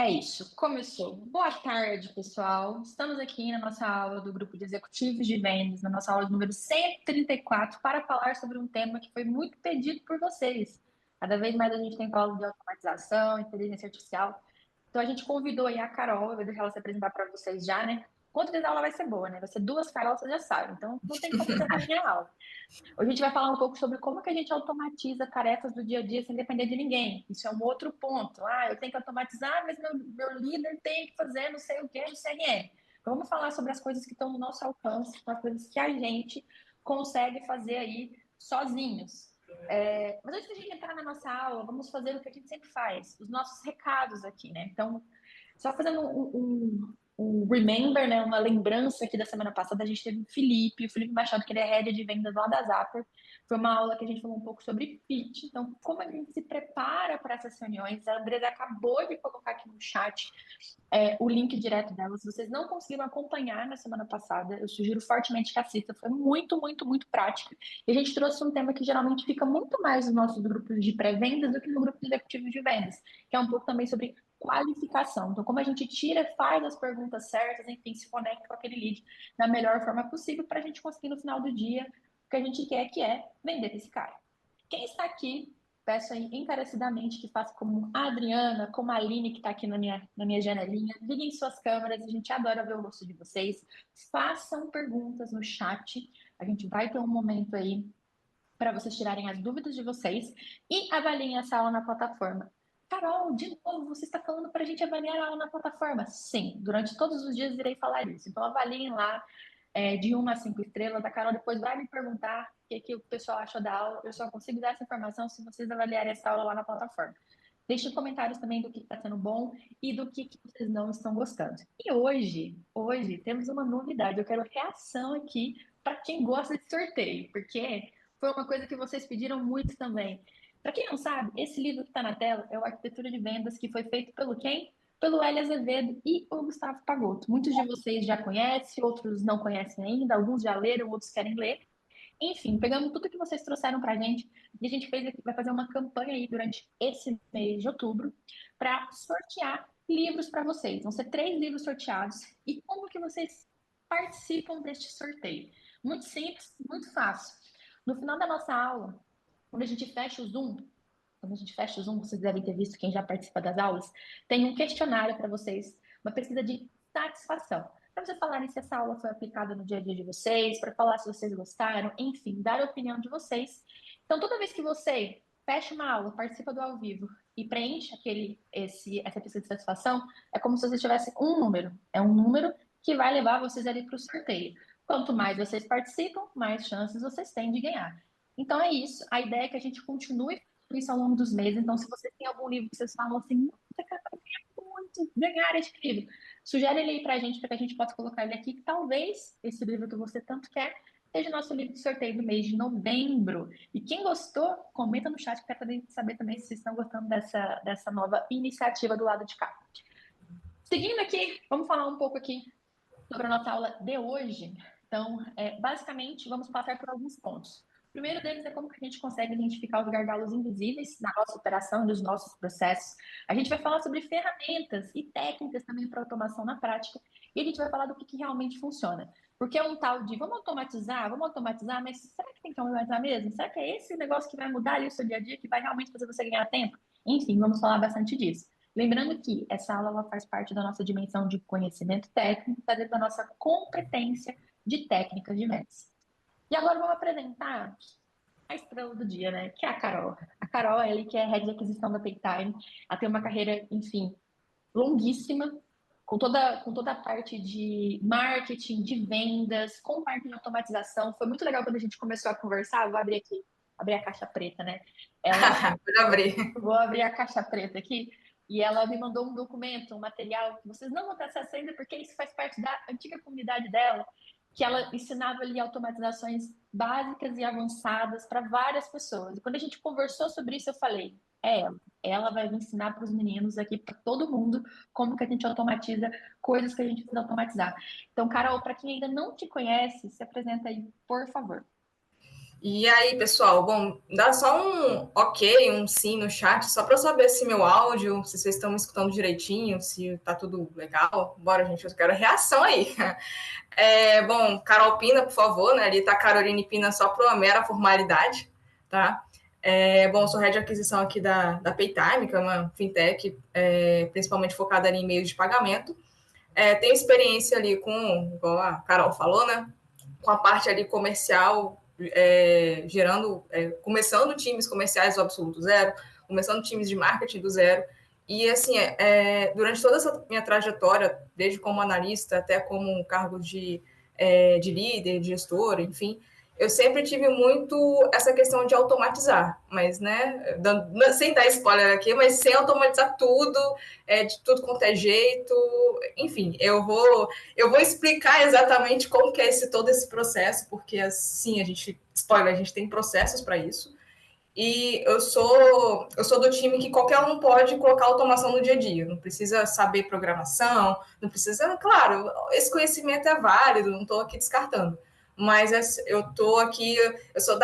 É isso, começou. Boa tarde, pessoal. Estamos aqui na nossa aula do grupo de executivos de vendas, na nossa aula número 134, para falar sobre um tema que foi muito pedido por vocês. Cada vez mais a gente tem falado de automatização, inteligência artificial. Então a gente convidou aí a Carol, eu vou deixar ela se apresentar para vocês já, né? Com certeza a aula vai ser boa, né? Vai ser duas Carol, vocês já sabem. Então não tem como ser ruim a aula. Hoje a gente vai falar um pouco sobre como que a gente automatiza tarefas do dia a dia sem depender de ninguém. Isso é um outro ponto. Ah, eu tenho que automatizar, mas meu líder tem que fazer não sei o que no CRM. Então, vamos falar sobre as coisas que estão no nosso alcance, as coisas que a gente consegue fazer aí sozinhos. Mas antes da gente entrar na nossa aula, vamos fazer o que a gente sempre faz, os nossos recados aqui, né? Então, só fazendo um remember, né, uma lembrança aqui da semana passada, a gente teve o Felipe Machado, que ele é head de vendas lá da Zapper. Foi uma aula que a gente falou um pouco sobre pitch, então como a gente se prepara para essas reuniões. A Andresa acabou de colocar aqui no chat o link direto dela. Se vocês não conseguiram acompanhar na semana passada, eu sugiro fortemente que assista. Foi muito, muito, muito prática. E a gente trouxe um tema que geralmente fica muito mais nos nossos grupos de pré-vendas do que no grupo de executivos de vendas, que é um pouco também sobre qualificação. Então, como a gente tira, faz as perguntas certas, enfim, se conecta com aquele lead da melhor forma possível para a gente conseguir no final do dia o que a gente quer, que é vender esse cara. Quem está aqui, peço aí encarecidamente que faça como a Adriana, como a Aline, que está aqui na minha janelinha. Liguem suas câmeras, a gente adora ver o rosto de vocês. Façam perguntas no chat. A gente vai ter um momento aí para vocês tirarem as dúvidas de vocês e avaliem essa aula na plataforma. Carol, de novo, você está falando para a gente avaliar a aula na plataforma? Sim, durante todos os dias irei falar isso. Então, avaliem lá de 1 a 5 estrelas. A Carol depois vai me perguntar que o pessoal achou da aula. Eu só consigo dar essa informação se vocês avaliarem essa aula lá na plataforma. Deixem comentários também do que está sendo bom e do que vocês não estão gostando. E hoje temos uma novidade. Eu quero reação aqui para quem gosta de sorteio, porque foi uma coisa que vocês pediram muito também. Para quem não sabe, esse livro que está na tela é o Arquitetura de Vendas, que foi feito pelo quem? Pelo Hélio Azevedo e o Gustavo Pagotto. Muitos de vocês já conhecem, outros não conhecem ainda, alguns já leram, outros querem ler. Enfim, pegamos tudo que vocês trouxeram para a gente e a gente vai fazer uma campanha aí durante esse mês de outubro para sortear livros para vocês. Vão ser 3 livros sorteados. E como que vocês participam deste sorteio? Muito simples, muito fácil. No final da nossa aula, quando a gente fecha o Zoom, quando a gente fecha o Zoom, vocês devem ter visto quem já participa das aulas, tem um questionário para vocês, uma pesquisa de satisfação. Para vocês falarem se essa aula foi aplicada no dia a dia de vocês, para falar se vocês gostaram, enfim, dar a opinião de vocês. Então, toda vez que você fecha uma aula, participa do ao vivo e preenche essa pesquisa de satisfação, é como se você tivesse um número. É um número que vai levar vocês ali para o sorteio. Quanto mais vocês participam, mais chances vocês têm de ganhar. Então é isso. A ideia é que a gente continue isso ao longo dos meses. Então, se vocês têm algum livro que vocês falam assim, nossa, cara, eu queria muito ganhar esse livro, sugere ele aí pra gente, para que a gente possa colocar ele aqui, que talvez esse livro que você tanto quer seja o nosso livro de sorteio do mês de novembro. E quem gostou, comenta no chat, para poder saber também se vocês estão gostando dessa nova iniciativa do lado de cá. Seguindo aqui, vamos falar um pouco aqui sobre a nossa aula de hoje. Então, basicamente, vamos passar por alguns pontos. O primeiro deles é como que a gente consegue identificar os gargalos invisíveis na nossa operação e nos nossos processos. A gente vai falar sobre ferramentas e técnicas também para automação na prática. E a gente vai falar do que realmente funciona. Porque é um tal de vamos automatizar, mas será que tem que automatizar mesmo? Será que é esse negócio que vai mudar ali o seu dia a dia, que vai realmente fazer você ganhar tempo? Enfim, vamos falar bastante disso. Lembrando que essa aula ela faz parte da nossa dimensão de conhecimento técnico, tá dentro da nossa competência de técnicas de vendas. E agora vamos apresentar a estrela do dia, né? Que é a Carol. A Carol, ela que é head de aquisição da Paytime, ela tem uma carreira, enfim, longuíssima, com toda a parte de marketing, de vendas, com parte de automatização. Foi muito legal quando a gente começou a conversar. Vou abrir aqui, abrir a caixa preta, né? Ela Pode abrir. Vou abrir a caixa preta aqui. E ela me mandou um documento, um material que vocês não vão ter acesso ainda, porque isso faz parte da antiga comunidade dela, que ela ensinava ali automatizações básicas e avançadas para várias pessoas. E quando a gente conversou sobre isso, eu falei, é ela. Ela vai me ensinar para os meninos aqui, para todo mundo, como que a gente automatiza coisas que a gente precisa automatizar. Então, Carol, para quem ainda não te conhece, se apresenta aí, por favor. E aí, pessoal, bom, dá só um ok, um sim no chat, só para eu saber se meu áudio, se vocês estão me escutando direitinho, se tá tudo legal. Bora, gente, eu quero reação aí. Bom, Carol Pina, por favor, né? Ali tá Caroline Pina só para uma mera formalidade, tá? Bom, sou head de aquisição aqui da Paytime, que é uma fintech principalmente focada em meios de pagamento. Tenho experiência ali com, igual a Carol falou, né? Com a parte ali comercial, começando times comerciais do absoluto zero, começando times de marketing do zero. E, assim, durante toda essa minha trajetória, desde como analista até como cargo de líder, de gestor, enfim, eu sempre tive muito essa questão de automatizar, mas, né, sem dar spoiler aqui, mas sem automatizar tudo, de tudo quanto é jeito, enfim, eu vou explicar exatamente como que é todo esse processo, porque, assim, a gente tem processos para isso, e eu sou do time que qualquer um pode colocar automação no dia a dia. Não precisa saber programação, não precisa. Claro, esse conhecimento é válido, não estou aqui descartando. Mas eu estou aqui, eu sou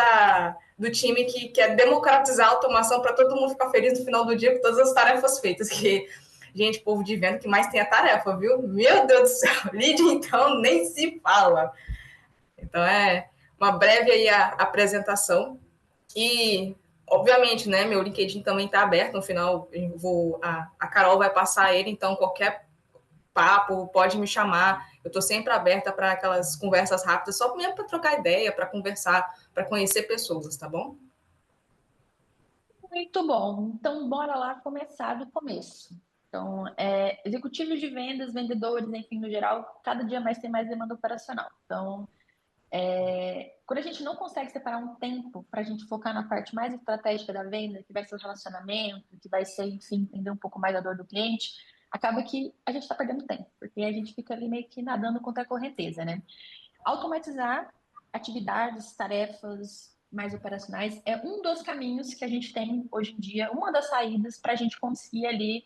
do time que quer democratizar a automação para todo mundo ficar feliz no final do dia com todas as tarefas feitas. Que, gente, povo de venda que mais tem a tarefa, viu? Meu Deus do céu, lead então nem se fala. Então uma breve aí a apresentação. E, obviamente, né, meu LinkedIn também está aberto. No final, a Carol vai passar ele, então qualquer papo pode me chamar. Eu estou sempre aberta para aquelas conversas rápidas, só mesmo para trocar ideia, para conversar, para conhecer pessoas, tá bom? Muito bom. Então, bora lá começar do começo. Então, executivos de vendas, vendedores, enfim, no geral, cada dia mais tem mais demanda operacional. Então, quando a gente não consegue separar um tempo para a gente focar na parte mais estratégica da venda, que vai ser o relacionamento, que vai ser, enfim, entender um pouco mais a dor do cliente, acaba que a gente está perdendo tempo, porque a gente fica ali meio que nadando contra a correnteza, né? Automatizar atividades, tarefas mais operacionais é um dos caminhos que a gente tem hoje em dia, uma das saídas para a gente conseguir ali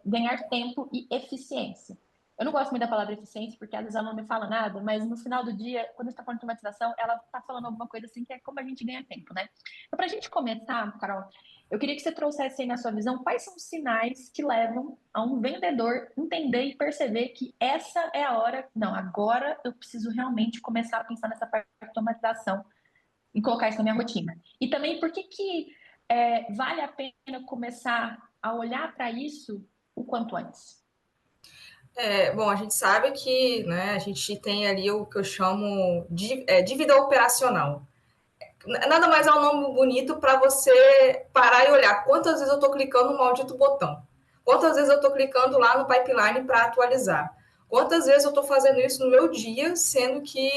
ganhar tempo e eficiência. Eu não gosto muito da palavra eficiência, porque às vezes ela não me fala nada, mas no final do dia, quando a gente está falando de automatização, ela está falando alguma coisa assim que é como a gente ganha tempo, né? Então, para a gente começar, Carol, eu queria que você trouxesse aí na sua visão quais são os sinais que levam a um vendedor entender e perceber que essa é a hora, não, agora eu preciso realmente começar a pensar nessa parte de automatização e colocar isso na minha rotina. E também por que vale a pena começar a olhar para isso o quanto antes? Bom, a gente sabe que, né, a gente tem ali o que eu chamo de dívida operacional. Nada mais é um nome bonito para você parar e olhar quantas vezes eu estou clicando no maldito botão. Quantas vezes eu estou clicando lá no pipeline para atualizar. Quantas vezes eu estou fazendo isso no meu dia, sendo que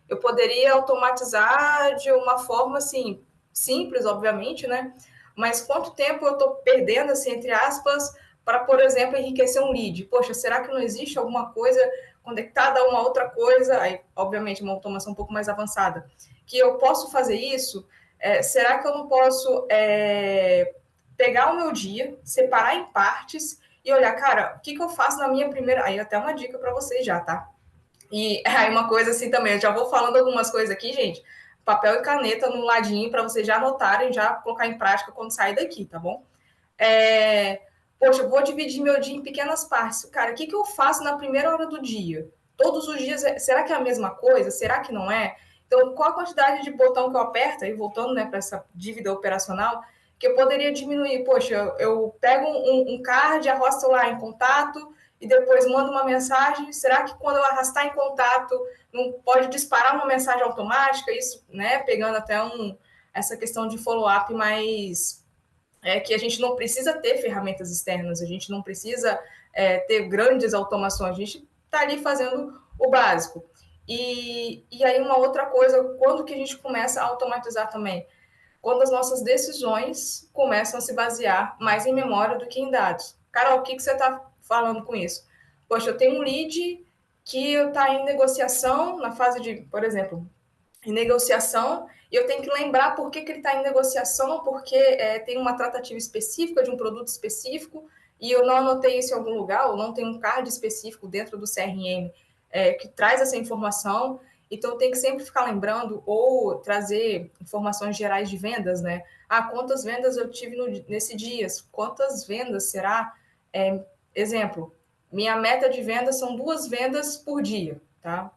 eu poderia automatizar de uma forma assim, simples, obviamente, né? Mas quanto tempo eu estou perdendo, assim, entre aspas, para, por exemplo, enriquecer um lead? Poxa, será que não existe alguma coisa conectada a uma outra coisa? Aí, obviamente, uma automação um pouco mais avançada que eu posso fazer isso? Será que eu não posso pegar o meu dia, separar em partes e olhar, cara, o que eu faço na minha primeira. Aí, até uma dica para vocês já, tá? E aí, uma coisa assim também, eu já vou falando algumas coisas aqui, gente. Papel e caneta no ladinho para vocês já anotarem, já colocar em prática quando sair daqui, tá bom? Poxa, eu vou dividir meu dia em pequenas partes. Cara, o que eu faço na primeira hora do dia? Todos os dias, será que é a mesma coisa? Será que não é? Então, qual a quantidade de botão que eu aperto, e voltando, né, para essa dívida operacional, que eu poderia diminuir? Poxa, eu pego um card, arrasto lá em contato e depois mando uma mensagem. Será que quando eu arrastar em contato, não pode disparar uma mensagem automática? Isso, né, pegando até essa questão de follow-up mais que a gente não precisa ter ferramentas externas, a gente não precisa ter grandes automações, a gente está ali fazendo o básico. E aí uma outra coisa, quando que a gente começa a automatizar também? Quando as nossas decisões começam a se basear mais em memória do que em dados. Carol, o que você está falando com isso? Poxa, eu tenho um lead que está em negociação, na fase de, por exemplo, em negociação, e eu tenho que lembrar por que ele está em negociação, porque tem uma tratativa específica de um produto específico, e eu não anotei isso em algum lugar, ou não tem um card específico dentro do CRM que traz essa informação. Então, tem que sempre ficar lembrando ou trazer informações gerais de vendas, né? Ah, quantas vendas eu tive nesse dia? Quantas vendas será? Exemplo, minha meta de vendas são 2 vendas por dia, tá?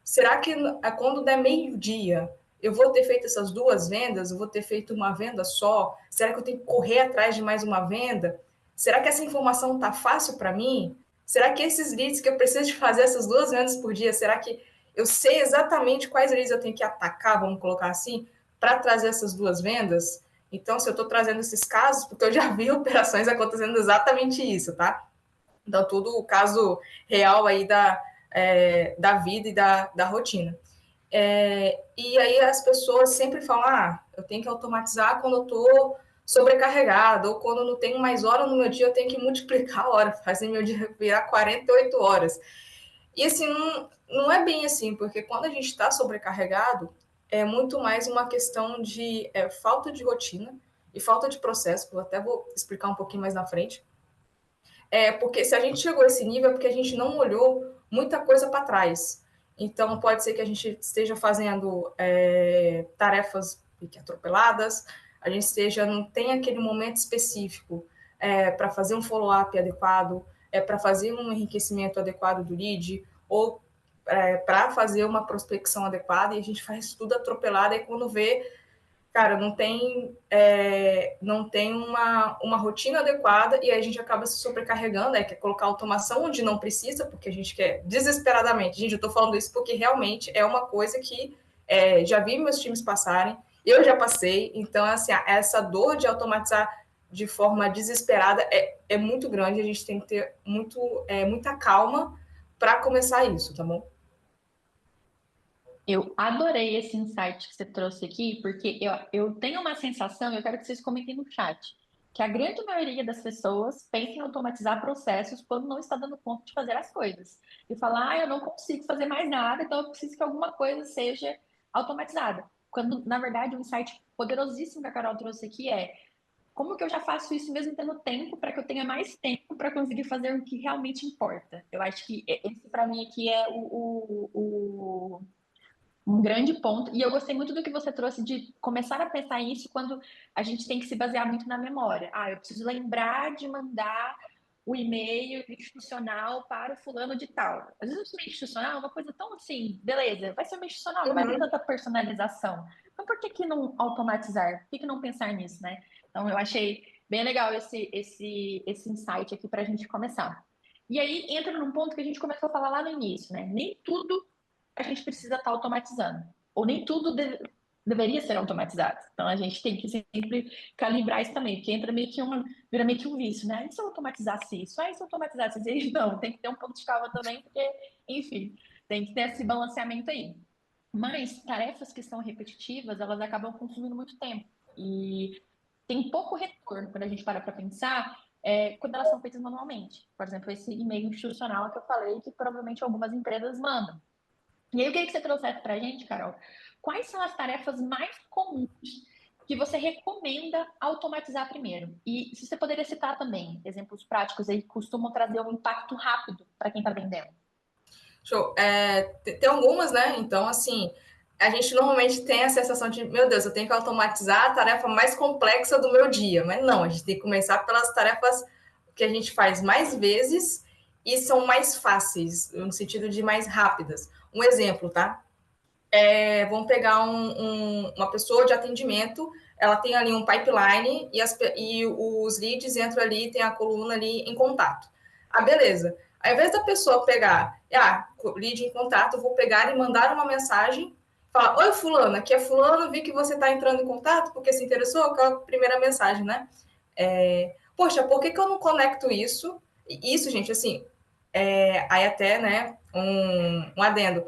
Será que quando der meio-dia eu vou ter feito essas 2 vendas? Eu vou ter feito uma venda só? Será que eu tenho que correr atrás de mais uma venda? Será que essa informação está fácil para mim? Será que esses leads que eu preciso de fazer essas 2 vendas por dia, será que eu sei exatamente quais leads eu tenho que atacar, vamos colocar assim, para trazer essas 2 vendas? Então, se eu estou trazendo esses casos, porque eu já vi operações acontecendo exatamente isso, tá? Então, tudo o caso real aí da vida e da rotina. E aí as pessoas sempre falam, eu tenho que automatizar quando eu estou sobrecarregado, ou quando eu não tenho mais hora no meu dia, eu tenho que multiplicar a hora, fazer meu dia virar 48 horas. E assim, não é bem assim, porque quando a gente está sobrecarregado, é muito mais uma questão de falta de rotina e falta de processo, que eu até vou explicar um pouquinho mais na frente. Porque se a gente chegou a esse nível, é porque a gente não olhou muita coisa para trás. Então, pode ser que a gente esteja fazendo tarefas atropeladas, a gente não tem aquele momento específico para fazer um follow-up adequado, para fazer um enriquecimento adequado do lead, ou para fazer uma prospecção adequada, e a gente faz tudo atropelado, e quando vê, cara, não tem uma rotina adequada, e aí a gente acaba se sobrecarregando, quer colocar automação onde não precisa, porque a gente quer desesperadamente. Gente, eu estou falando isso porque realmente é uma coisa que já vi meus times passarem, eu já passei, então, assim, essa dor de automatizar de forma desesperada é muito grande, a gente tem que ter muita calma para começar isso, tá bom? Eu adorei esse insight que você trouxe aqui, porque eu tenho uma sensação, eu quero que vocês comentem no chat, que a grande maioria das pessoas pensa em automatizar processos quando não está dando conta de fazer as coisas. E fala, eu não consigo fazer mais nada, então eu preciso que alguma coisa seja automatizada. Quando, na verdade, um insight poderosíssimo que a Carol trouxe aqui é como que eu já faço isso mesmo tendo tempo, para que eu tenha mais tempo para conseguir fazer o que realmente importa. Eu acho que esse, para mim, aqui é um grande ponto. E eu gostei muito do que você trouxe de começar a pensar isso quando a gente tem que se basear muito na memória. Eu preciso lembrar de mandar o e-mail institucional para o fulano de tal. Às vezes o e-mail institucional é uma coisa tão assim, beleza, vai ser um institucional, não vai ter tanta personalização. Então por que não automatizar? Por que não pensar nisso, né? Então eu achei bem legal esse insight aqui para a gente começar. E aí entra num ponto que a gente começou a falar lá no início, né? Nem tudo a gente precisa estar automatizando. Ou nem tudo deveria ser automatizado. Então a gente tem que sempre calibrar isso também, porque vira meio que um vício, né? E se eu automatizasse isso? E se eu automatizasse isso? Não, tem que ter um ponto de calma também, porque, enfim, tem que ter esse balanceamento aí. Mas tarefas que são repetitivas, elas acabam consumindo muito tempo. E tem pouco retorno quando a gente para pensar quando elas são feitas manualmente. Por exemplo, esse e-mail institucional que eu falei, que provavelmente algumas empresas mandam. E aí, eu queria que você trouxesse para a gente, Carol, quais são as tarefas mais comuns que você recomenda automatizar primeiro? E se você poderia citar também exemplos práticos aí que costumam trazer um impacto rápido para quem está vendendo. Show. Tem algumas, né? Então, assim, a gente normalmente tem a sensação de, meu Deus, eu tenho que automatizar a tarefa mais complexa do meu dia. Mas não, a gente tem que começar pelas tarefas que a gente faz mais vezes e são mais fáceis, no sentido de mais rápidas. Um exemplo, tá? Vamos pegar uma pessoa de atendimento, ela tem ali um pipeline e os leads entram ali, tem a coluna ali em contato. Beleza. Ao invés da pessoa pegar, lead em contato, eu vou pegar e mandar uma mensagem, falar, oi, fulano, aqui é fulano, vi que você está entrando em contato porque se interessou, aquela primeira mensagem, né? Poxa, por que eu não conecto isso? Isso, gente, assim, aí até, né, um adendo,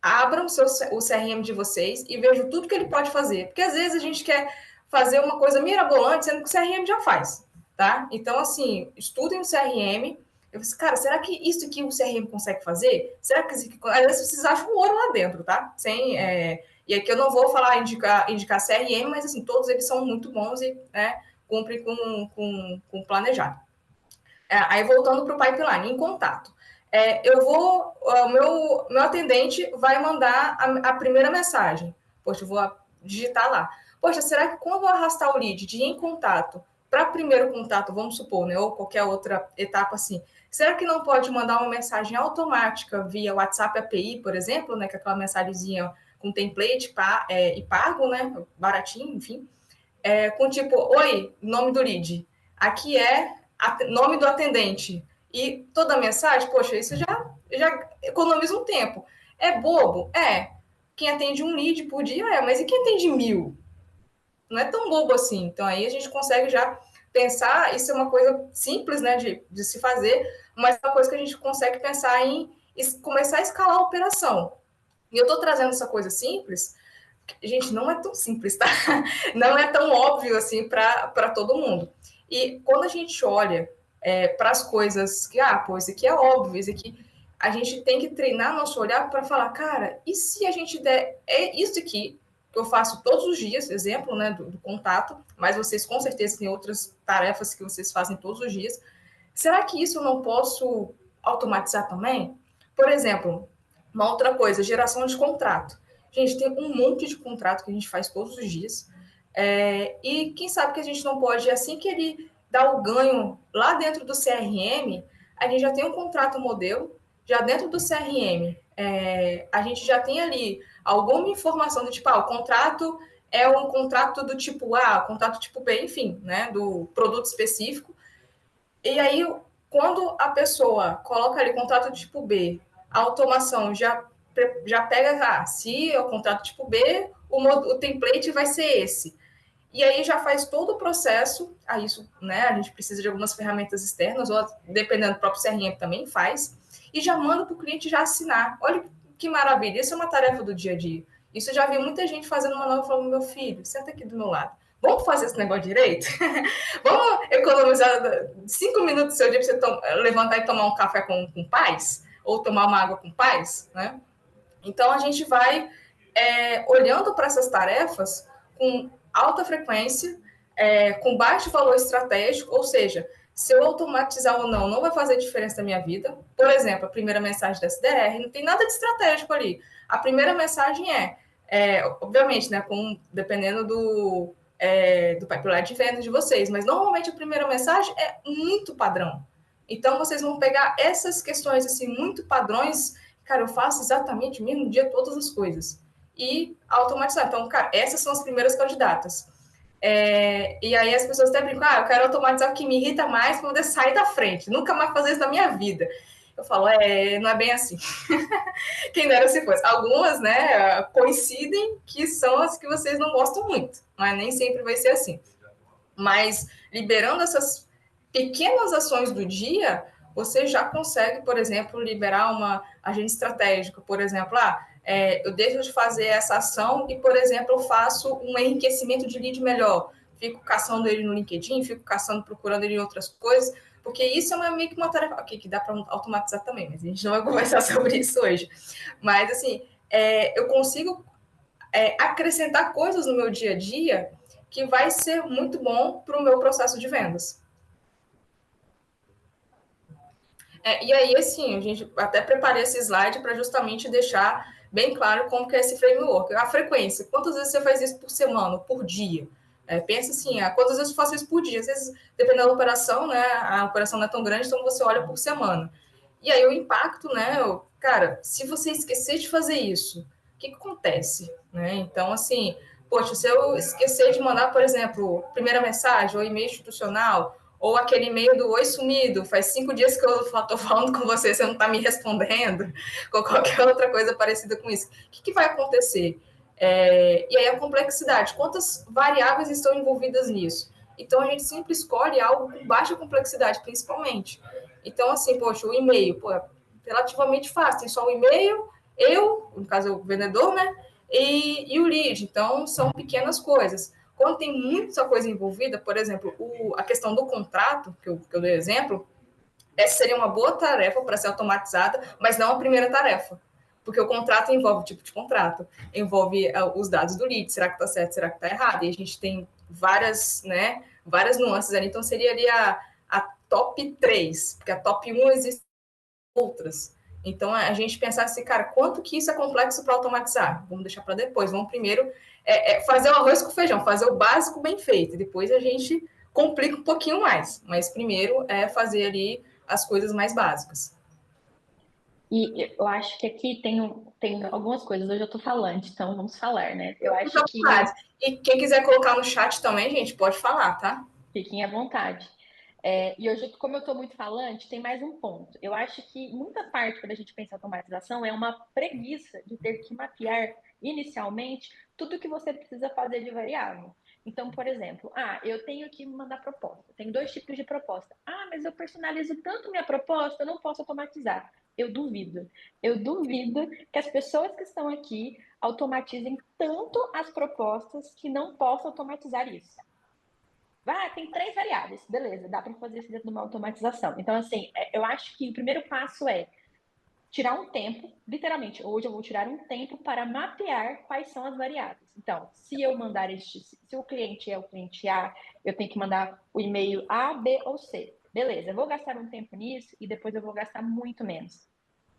abram o CRM de vocês e vejam tudo que ele pode fazer. Porque às vezes a gente quer fazer uma coisa mirabolante, sendo que o CRM já faz, tá? Então, assim, estudem o CRM. Eu disse, cara, será que isso que o CRM consegue fazer? Será que às vezes vocês acham um ouro lá dentro, tá? E aqui eu não vou falar indicar CRM, mas assim, todos eles são muito bons e cumprem com o planejado. Aí voltando para o pipeline, em contato. o meu atendente vai mandar a primeira mensagem. Poxa, eu vou digitar lá. Poxa, será que quando eu arrastar o lead de ir em contato para primeiro contato, vamos supor, né, ou qualquer outra etapa assim, será que não pode mandar uma mensagem automática via WhatsApp API, por exemplo, né, que é aquela mensagenzinha com template e pago, né, baratinho, enfim, com tipo, oi, nome do lead, aqui é nome do atendente, e toda a mensagem, poxa, isso já economiza um tempo. É bobo? É. Quem atende um lead por dia mas e quem atende 1.000? Não é tão bobo assim. Então aí a gente consegue já pensar, isso é uma coisa simples, né, de se fazer, mas é uma coisa que a gente consegue pensar em começar a escalar a operação. E eu estou trazendo essa coisa simples, gente, não é tão simples, tá? Não é tão óbvio assim para todo mundo. E quando a gente olha para as coisas que, pô, isso aqui é óbvio, isso aqui, a gente tem que treinar nosso olhar para falar, cara, e se a gente der isso aqui, que eu faço todos os dias, exemplo, né, do contato, mas vocês com certeza têm outras tarefas que vocês fazem todos os dias, será que isso eu não posso automatizar também? Por exemplo, uma outra coisa, geração de contrato. Gente, tem um monte de contrato que a gente faz todos os dias. E quem sabe que a gente não pode, assim que ele dá o ganho lá dentro do CRM, a gente já tem um contrato modelo, já dentro do CRM, a gente já tem ali alguma informação do tipo, o contrato é um contrato do tipo A, contrato tipo B, enfim, né, do produto específico. E aí, quando a pessoa coloca ali contrato tipo B, a automação já pega, se é o contrato tipo B, o template vai ser esse. E aí já faz todo o processo, isso, né, a gente precisa de algumas ferramentas externas, ou dependendo do próprio CRM também faz, e já manda para o cliente já assinar. Olha que maravilha, isso é uma tarefa do dia a dia. Isso eu já vi muita gente fazendo uma nova falando, meu filho, senta aqui do meu lado. Vamos fazer esse negócio direito? Vamos economizar 5 minutos do seu dia para você levantar e tomar um café com paz? Ou tomar uma água com paz? Né? Então, a gente vai olhando para essas tarefas com alta frequência, com baixo valor estratégico, ou seja, se eu automatizar ou não, não vai fazer diferença na minha vida. Por exemplo, a primeira mensagem da SDR não tem nada de estratégico ali. A primeira mensagem obviamente, né, dependendo do pipeline de vendas de vocês, mas normalmente a primeira mensagem é muito padrão. Então, vocês vão pegar essas questões assim, muito padrões, cara, eu faço exatamente no mesmo dia todas as coisas. E automatizar. Então, cara, essas são as primeiras candidatas. E aí as pessoas até brincam, eu quero automatizar o que me irrita mais para poder sair da frente, nunca mais fazer isso na minha vida. Eu falo, não é bem assim. Quem dera se fosse. Algumas, né, coincidem que são as que vocês não gostam muito, mas nem sempre vai ser assim. Mas liberando essas pequenas ações do dia, você já consegue, por exemplo, liberar uma agenda estratégica. Por exemplo, eu deixo de fazer essa ação e, por exemplo, eu faço um enriquecimento de lead melhor. Fico caçando ele no LinkedIn, fico procurando ele em outras coisas, porque isso é meio que uma tarefa que dá para automatizar também, mas a gente não vai conversar sobre isso hoje. Mas, assim, eu consigo acrescentar coisas no meu dia a dia que vai ser muito bom para o meu processo de vendas. E aí, assim, a gente até preparei esse slide para justamente deixar bem claro como que é esse framework. A frequência, quantas vezes você faz isso por semana, por dia? Pensa assim, quantas vezes eu faço isso por dia? Às vezes, dependendo da operação, né, a operação não é tão grande, então você olha por semana. E aí o impacto, né, cara, se você esquecer de fazer isso, o que acontece? Né? Então, assim, poxa, se eu esquecer de mandar, por exemplo, primeira mensagem ou e-mail institucional, ou aquele e-mail do oi sumido, faz 5 dias que eu estou falando com você, você não está me respondendo, ou qualquer outra coisa parecida com isso. O que vai acontecer? E aí a complexidade, quantas variáveis estão envolvidas nisso? Então a gente sempre escolhe algo com baixa complexidade, principalmente. Então, assim, poxa, o e-mail, é relativamente fácil, tem só o e-mail, no caso o vendedor, né? E o lead, então são pequenas coisas. Quando tem muita coisa envolvida, por exemplo, a questão do contrato, que eu dei exemplo, essa seria uma boa tarefa para ser automatizada, mas não a primeira tarefa. Porque o contrato envolve o tipo de contrato, envolve os dados do lead, será que está certo, será que está errado? E a gente tem várias nuances ali, então seria ali a top 3, porque a top 1 existe outras. Então, a gente pensar assim, cara, quanto que isso é complexo para automatizar? Vamos deixar para depois. Vamos primeiro fazer o arroz com feijão, fazer o básico bem feito. Depois a gente complica um pouquinho mais. Mas primeiro é fazer ali as coisas mais básicas. E eu acho que aqui tem algumas coisas. Hoje eu tô falante, então vamos falar, né? Eu Fica acho à que vontade. E quem quiser colocar no chat também, gente, pode falar, tá? fiquem à vontade. E hoje, como eu estou muito falante, tem mais um ponto. Eu acho que muita parte, quando a gente pensa em automatização, é uma preguiça de ter que mapear inicialmente tudo que você precisa fazer de variável. Então, por exemplo, eu tenho que mandar proposta. Tem 2 tipos de proposta. Mas eu personalizo tanto minha proposta, eu não posso automatizar. Eu duvido. Eu duvido que as pessoas que estão aqui automatizem tanto as propostas que não possam automatizar isso. Tem 3 variáveis, beleza, dá para fazer isso dentro de uma automatização. Então, assim, eu acho que o primeiro passo é tirar um tempo, literalmente, hoje eu vou tirar um tempo para mapear quais são as variáveis. Então, se eu mandar se o cliente é o cliente A, eu tenho que mandar o e-mail A, B ou C. Beleza, eu vou gastar um tempo nisso e depois eu vou gastar muito menos.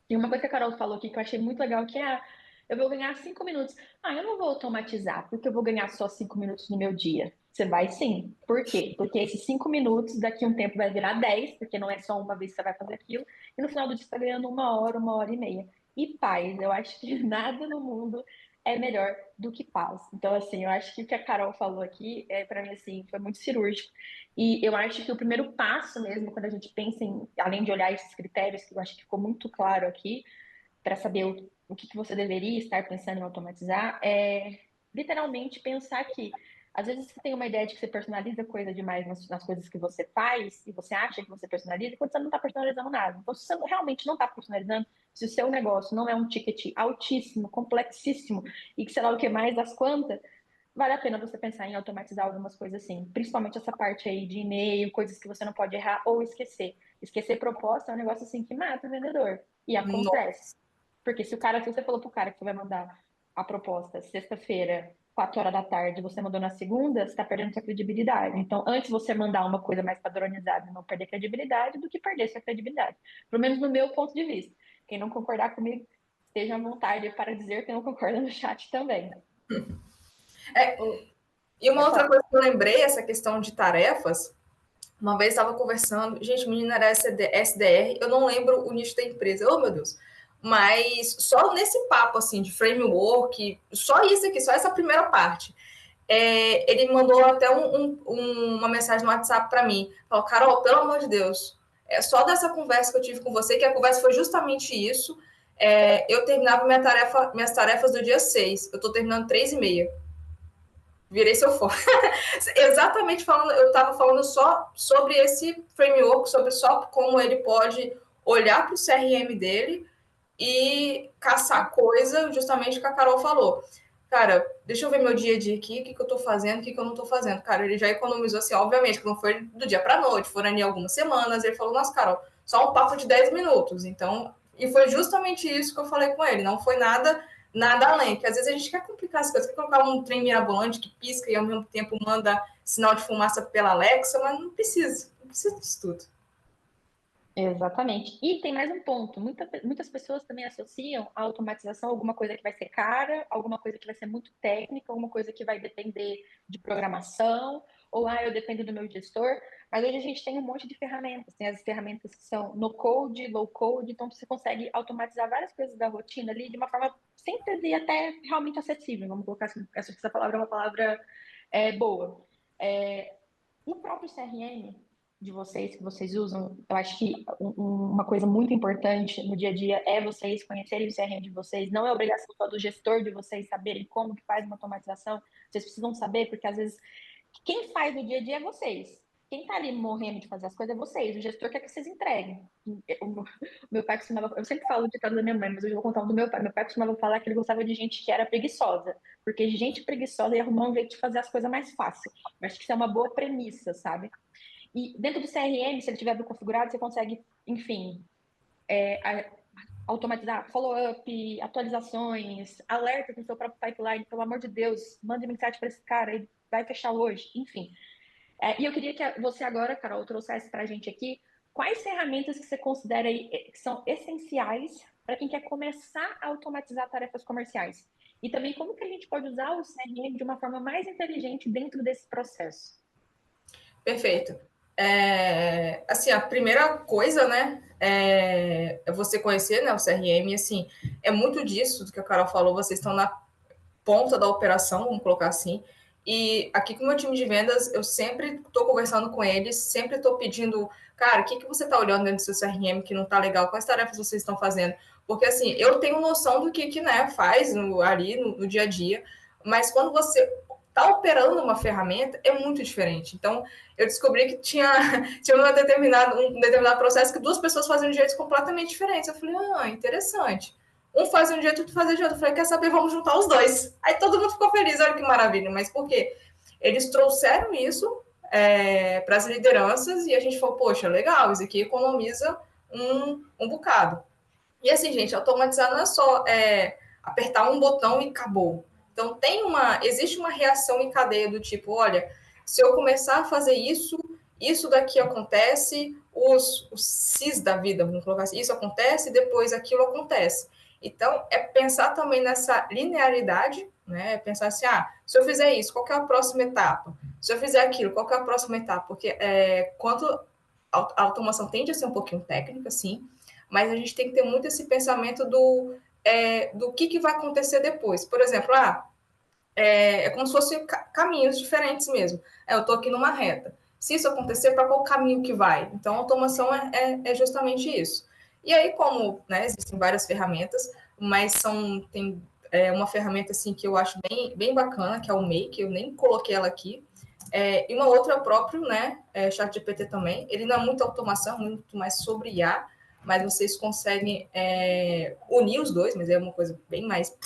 E uma coisa que a Carol falou aqui que eu achei muito legal, que é, eu vou ganhar 5 minutos. Eu não vou automatizar, porque eu vou ganhar só 5 minutos no meu dia. Você vai sim. Por quê? Porque esses 5 minutos, daqui a um tempo, vai virar 10, porque não é só uma vez que você vai fazer aquilo. E no final do dia, você está ganhando 1 hora e meia. E paz, eu acho que nada no mundo é melhor do que paz. Então, assim, eu acho que o que a Carol falou aqui, para mim, assim, foi muito cirúrgico. E eu acho que o primeiro passo mesmo, quando a gente pensa em, além de olhar esses critérios, que eu acho que ficou muito claro aqui, para saber o que você deveria estar pensando em automatizar, é literalmente pensar que, às vezes, você tem uma ideia de que você personaliza coisa demais nas coisas que você faz, e você acha que você personaliza, quando você não está personalizando nada. Então, se você realmente não está personalizando, se o seu negócio não é um ticket altíssimo, complexíssimo, e que sei lá o que mais das quantas, vale a pena você pensar em automatizar algumas coisas assim, principalmente essa parte aí de e-mail, coisas que você não pode errar ou esquecer. Esquecer proposta é um negócio assim que mata o vendedor. E acontece. Porque se você falou pro cara que você vai mandar a proposta sexta-feira, 4 horas da tarde, você mandou na segunda, você está perdendo sua credibilidade. Então, antes você mandar uma coisa mais padronizada e não perder credibilidade, do que perder sua credibilidade. Pelo menos no meu ponto de vista. Quem não concordar comigo, esteja à vontade para dizer que não concorda no chat também. E uma Pode outra falar. coisa que eu lembrei, essa questão de tarefas, uma vez estava conversando, gente, menina era SDR, eu não lembro o nicho da empresa, oh meu Deus, mas só nesse papo assim de framework, só isso aqui, só essa primeira parte, ele mandou até uma mensagem no WhatsApp para mim, falou, Carol, pelo amor de Deus, só dessa conversa que eu tive com você, que a conversa foi justamente isso, eu terminava minhas tarefas do dia 6, eu estou terminando 3h30. Virei seu fã. Exatamente falando, eu estava falando só sobre esse framework, sobre só como ele pode olhar para o CRM dele e caçar coisa, justamente o que a Carol falou. Cara, deixa eu ver meu dia a dia aqui, o que eu estou fazendo, o que eu não estou fazendo. Cara, ele já economizou assim, obviamente, que não foi do dia para noite, foram ali algumas semanas. Ele falou, nossa, Carol, só um papo de 10 minutos. Então, e foi justamente isso que eu falei com ele. Não foi nada além, porque às vezes a gente quer complicar as coisas, quer colocar um trem mirabolante que pisca e ao mesmo tempo manda sinal de fumaça pela Alexa, mas não precisa disso tudo. Exatamente. E tem mais um ponto. Muitas pessoas também associam a automatização a alguma coisa que vai ser cara, alguma coisa que vai ser muito técnica, alguma coisa que vai depender de programação, ou eu dependo do meu gestor. Mas hoje a gente tem um monte de ferramentas. Tem as ferramentas que são no code, low code, então você consegue automatizar várias coisas da rotina ali de uma forma simples e até realmente acessível. Vamos colocar assim, essa palavra é uma palavra boa. O próprio CRM de vocês, que vocês usam, eu acho que uma coisa muito importante no dia a dia é vocês conhecerem o CRM de vocês. Não é obrigação só do gestor de vocês saberem como que faz uma automatização. Vocês precisam saber, porque às vezes quem faz no dia a dia é vocês. Quem está ali morrendo de fazer as coisas é vocês. O gestor quer que vocês entreguem. O meu pai costumava. Eu sempre falo de caso da minha mãe, mas hoje eu vou contar um do meu pai. Meu pai costumava falar que ele gostava de gente que era preguiçosa. Porque gente preguiçosa ia arrumar um jeito de fazer as coisas mais fácil. Eu acho que isso é uma boa premissa, sabe? E dentro do CRM, se ele tiver bem configurado, você consegue, enfim, automatizar follow-up, atualizações, alerta no seu próprio pipeline. Pelo amor de Deus, mande mensagem para esse cara, ele vai fechar hoje, enfim. E eu queria que você agora, Carol, trouxesse para a gente aqui quais ferramentas que você considera aí que são essenciais para quem quer começar a automatizar tarefas comerciais? E também como que a gente pode usar o CRM de uma forma mais inteligente dentro desse processo? Perfeito. Assim, a primeira coisa, né, é você conhecer, né, o CRM, e, assim, é muito disso do que a Carol falou, vocês estão na ponta da operação, vamos colocar assim, e aqui com o meu time de vendas, eu sempre estou conversando com eles, sempre estou pedindo, cara, o que, que você está olhando dentro do seu CRM que não está legal, quais tarefas vocês estão fazendo, porque, assim, eu tenho noção do que né, faz ali no dia a dia, mas quando você está operando uma ferramenta, é muito diferente. Então, eu descobri que tinha um determinado processo que duas pessoas faziam de jeitos completamente diferentes. Eu falei, interessante. Um fazia de um jeito, outro fazia de outro. Eu falei, quer saber, vamos juntar os dois. Aí todo mundo ficou feliz, olha que maravilha. Mas por quê? Eles trouxeram isso para as lideranças e a gente falou, poxa, legal, isso aqui economiza um bocado. E assim, gente, automatizar não é só apertar um botão e acabou. Então, existe uma reação em cadeia do tipo, olha, se eu começar a fazer isso, isso daqui acontece, os cis da vida, vamos colocar assim, isso acontece, depois aquilo acontece. Então, é pensar também nessa linearidade, né? É pensar assim, se eu fizer isso, qual é a próxima etapa? Se eu fizer aquilo, qual é a próxima etapa? Porque quando a automação tende a ser um pouquinho técnica, sim, mas a gente tem que ter muito esse pensamento do que vai acontecer depois. Por exemplo, é como se fossem caminhos diferentes mesmo. Eu estou aqui numa reta. Se isso acontecer, para qual caminho que vai? Então, a automação é justamente isso. E aí, como né, existem várias ferramentas, mas tem uma ferramenta assim, que eu acho bem bacana, que é o Make, eu nem coloquei ela aqui. E uma outra próprio, né, ChatGPT também. Ele não é muita automação, muito mais sobre IA, mas vocês conseguem unir os dois, mas é uma coisa bem mais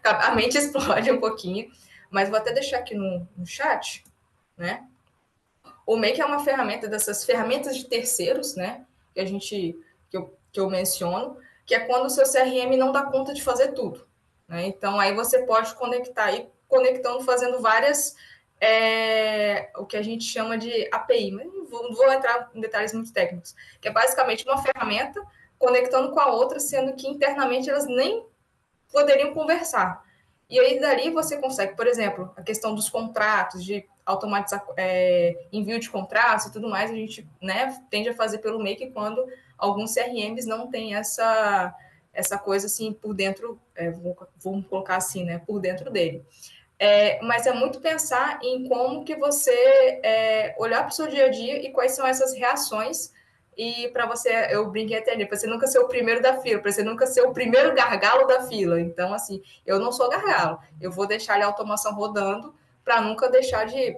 a mente explode um pouquinho, mas vou até deixar aqui no chat, né? O Make é uma ferramenta dessas ferramentas de terceiros, né? Que eu menciono, que é quando o seu CRM não dá conta de fazer tudo, né? Então aí você pode conectar e conectando, fazendo várias o que a gente chama de API, mas não vou entrar em detalhes muito técnicos, que é basicamente uma ferramenta conectando com a outra, sendo que internamente elas nem poderiam conversar. E aí, dali, você consegue, por exemplo, a questão dos contratos, de automatizar envio de contratos e tudo mais, a gente né, tende a fazer pelo Make quando alguns CRMs não têm essa coisa assim por dentro, vamos colocar assim, né, por dentro dele. Mas é muito pensar em como que você olhar para o seu dia a dia e quais são essas reações e para você, eu brinquei até ali, para você nunca ser o primeiro da fila, para você nunca ser o primeiro gargalo da fila. Então, assim, eu não sou gargalo, eu vou deixar a automação rodando para nunca deixar de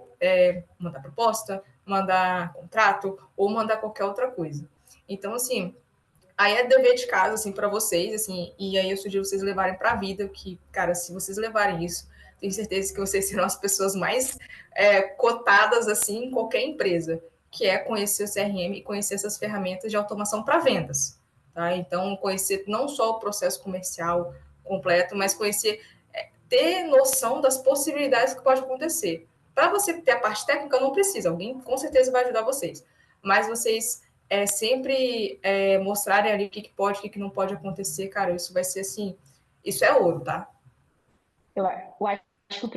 mandar proposta, mandar contrato ou mandar qualquer outra coisa. Então, assim, aí é dever de casa, assim, para vocês, assim, e aí eu sugiro vocês levarem para a vida, que, cara, se vocês levarem isso, tenho certeza que vocês serão as pessoas mais cotadas, assim, em qualquer empresa, que é conhecer o CRM e conhecer essas ferramentas de automação para vendas, tá? Então, conhecer não só o processo comercial completo, mas conhecer, ter noção das possibilidades que pode acontecer. Para você ter a parte técnica, não precisa, alguém com certeza vai ajudar vocês, mas vocês sempre mostrarem ali o que pode, o que não pode acontecer, cara, isso vai ser assim, isso é ouro, tá? Eu acho que o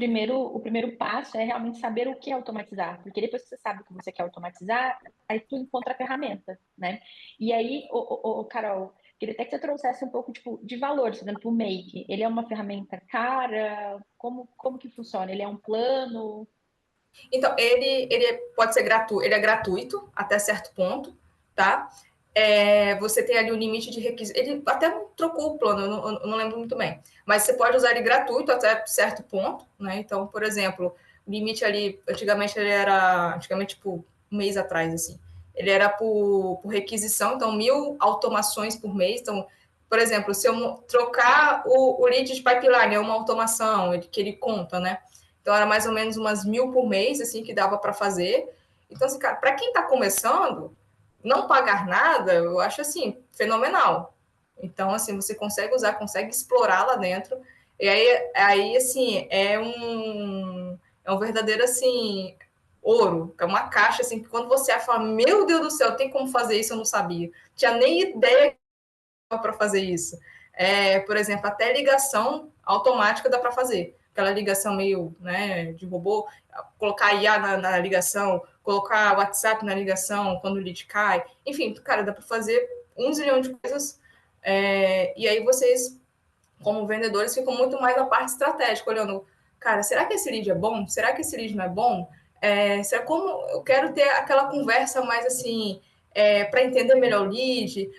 primeiro passo é realmente saber o que é automatizar, porque depois que você sabe o que você quer automatizar, aí tu encontra a ferramenta, né? E aí, Carol, queria até que você trouxesse um pouco tipo, de valor, por exemplo, o Make. Ele é uma ferramenta cara? Como que funciona? Ele é um plano? Então, ele pode ser gratuito, ele é gratuito até certo ponto, tá? Você tem ali o limite de requisitos. Ele até trocou o plano, eu não lembro muito bem. Mas você pode usar ele gratuito até certo ponto, né? Então, por exemplo, o limite ali, antigamente, tipo, um mês atrás, assim, ele era por requisição, então 1.000 automações por mês. Então, por exemplo, se eu trocar o lead de pipeline, é uma automação que ele conta, né? Então, era mais ou menos umas 1.000 por mês, assim, que dava para fazer. Então, assim, cara, para quem está começando, não pagar nada, eu acho, assim, fenomenal. Então, assim, você consegue usar, consegue explorar lá dentro. E aí assim, é um verdadeiro, assim, ouro, que é uma caixa assim, que quando você fala, meu Deus do céu, tem como fazer isso? Eu não sabia. Tinha nem ideia para fazer isso. Por exemplo, até ligação automática dá para fazer. Aquela ligação meio, né, de robô, colocar IA na ligação, colocar WhatsApp na ligação quando o lead cai. Enfim, cara, dá para fazer 1 zilhão de coisas. E aí vocês, como vendedores, ficam muito mais na parte estratégica, olhando, cara, será que esse lead é bom? Será que esse lead não é bom? Será como eu quero ter aquela conversa mais assim, para entender melhor o lead,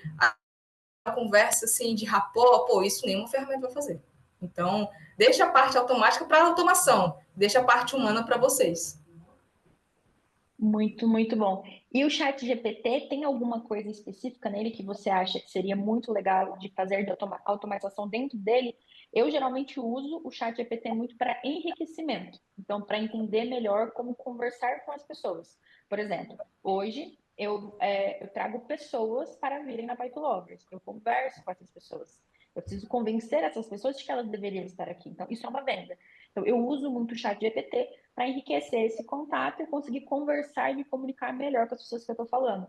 conversa assim de rapport, pô, isso nenhuma ferramenta vai fazer. Então, deixa a parte automática para a automação, deixa a parte humana para vocês. Muito, muito bom. E o chat GPT tem alguma coisa específica nele que você acha que seria muito legal de fazer de automatização dentro dele? Eu geralmente uso o chat GPT muito para enriquecimento. Então, para entender melhor como conversar com as pessoas. Por exemplo, hoje eu trago pessoas para virem na Pipe Lovers. Eu converso com essas pessoas. Eu preciso convencer essas pessoas de que elas deveriam estar aqui. Então, isso é uma venda. Então, eu uso muito o chat GPT para enriquecer esse contato e conseguir conversar e me comunicar melhor com as pessoas que eu estou falando.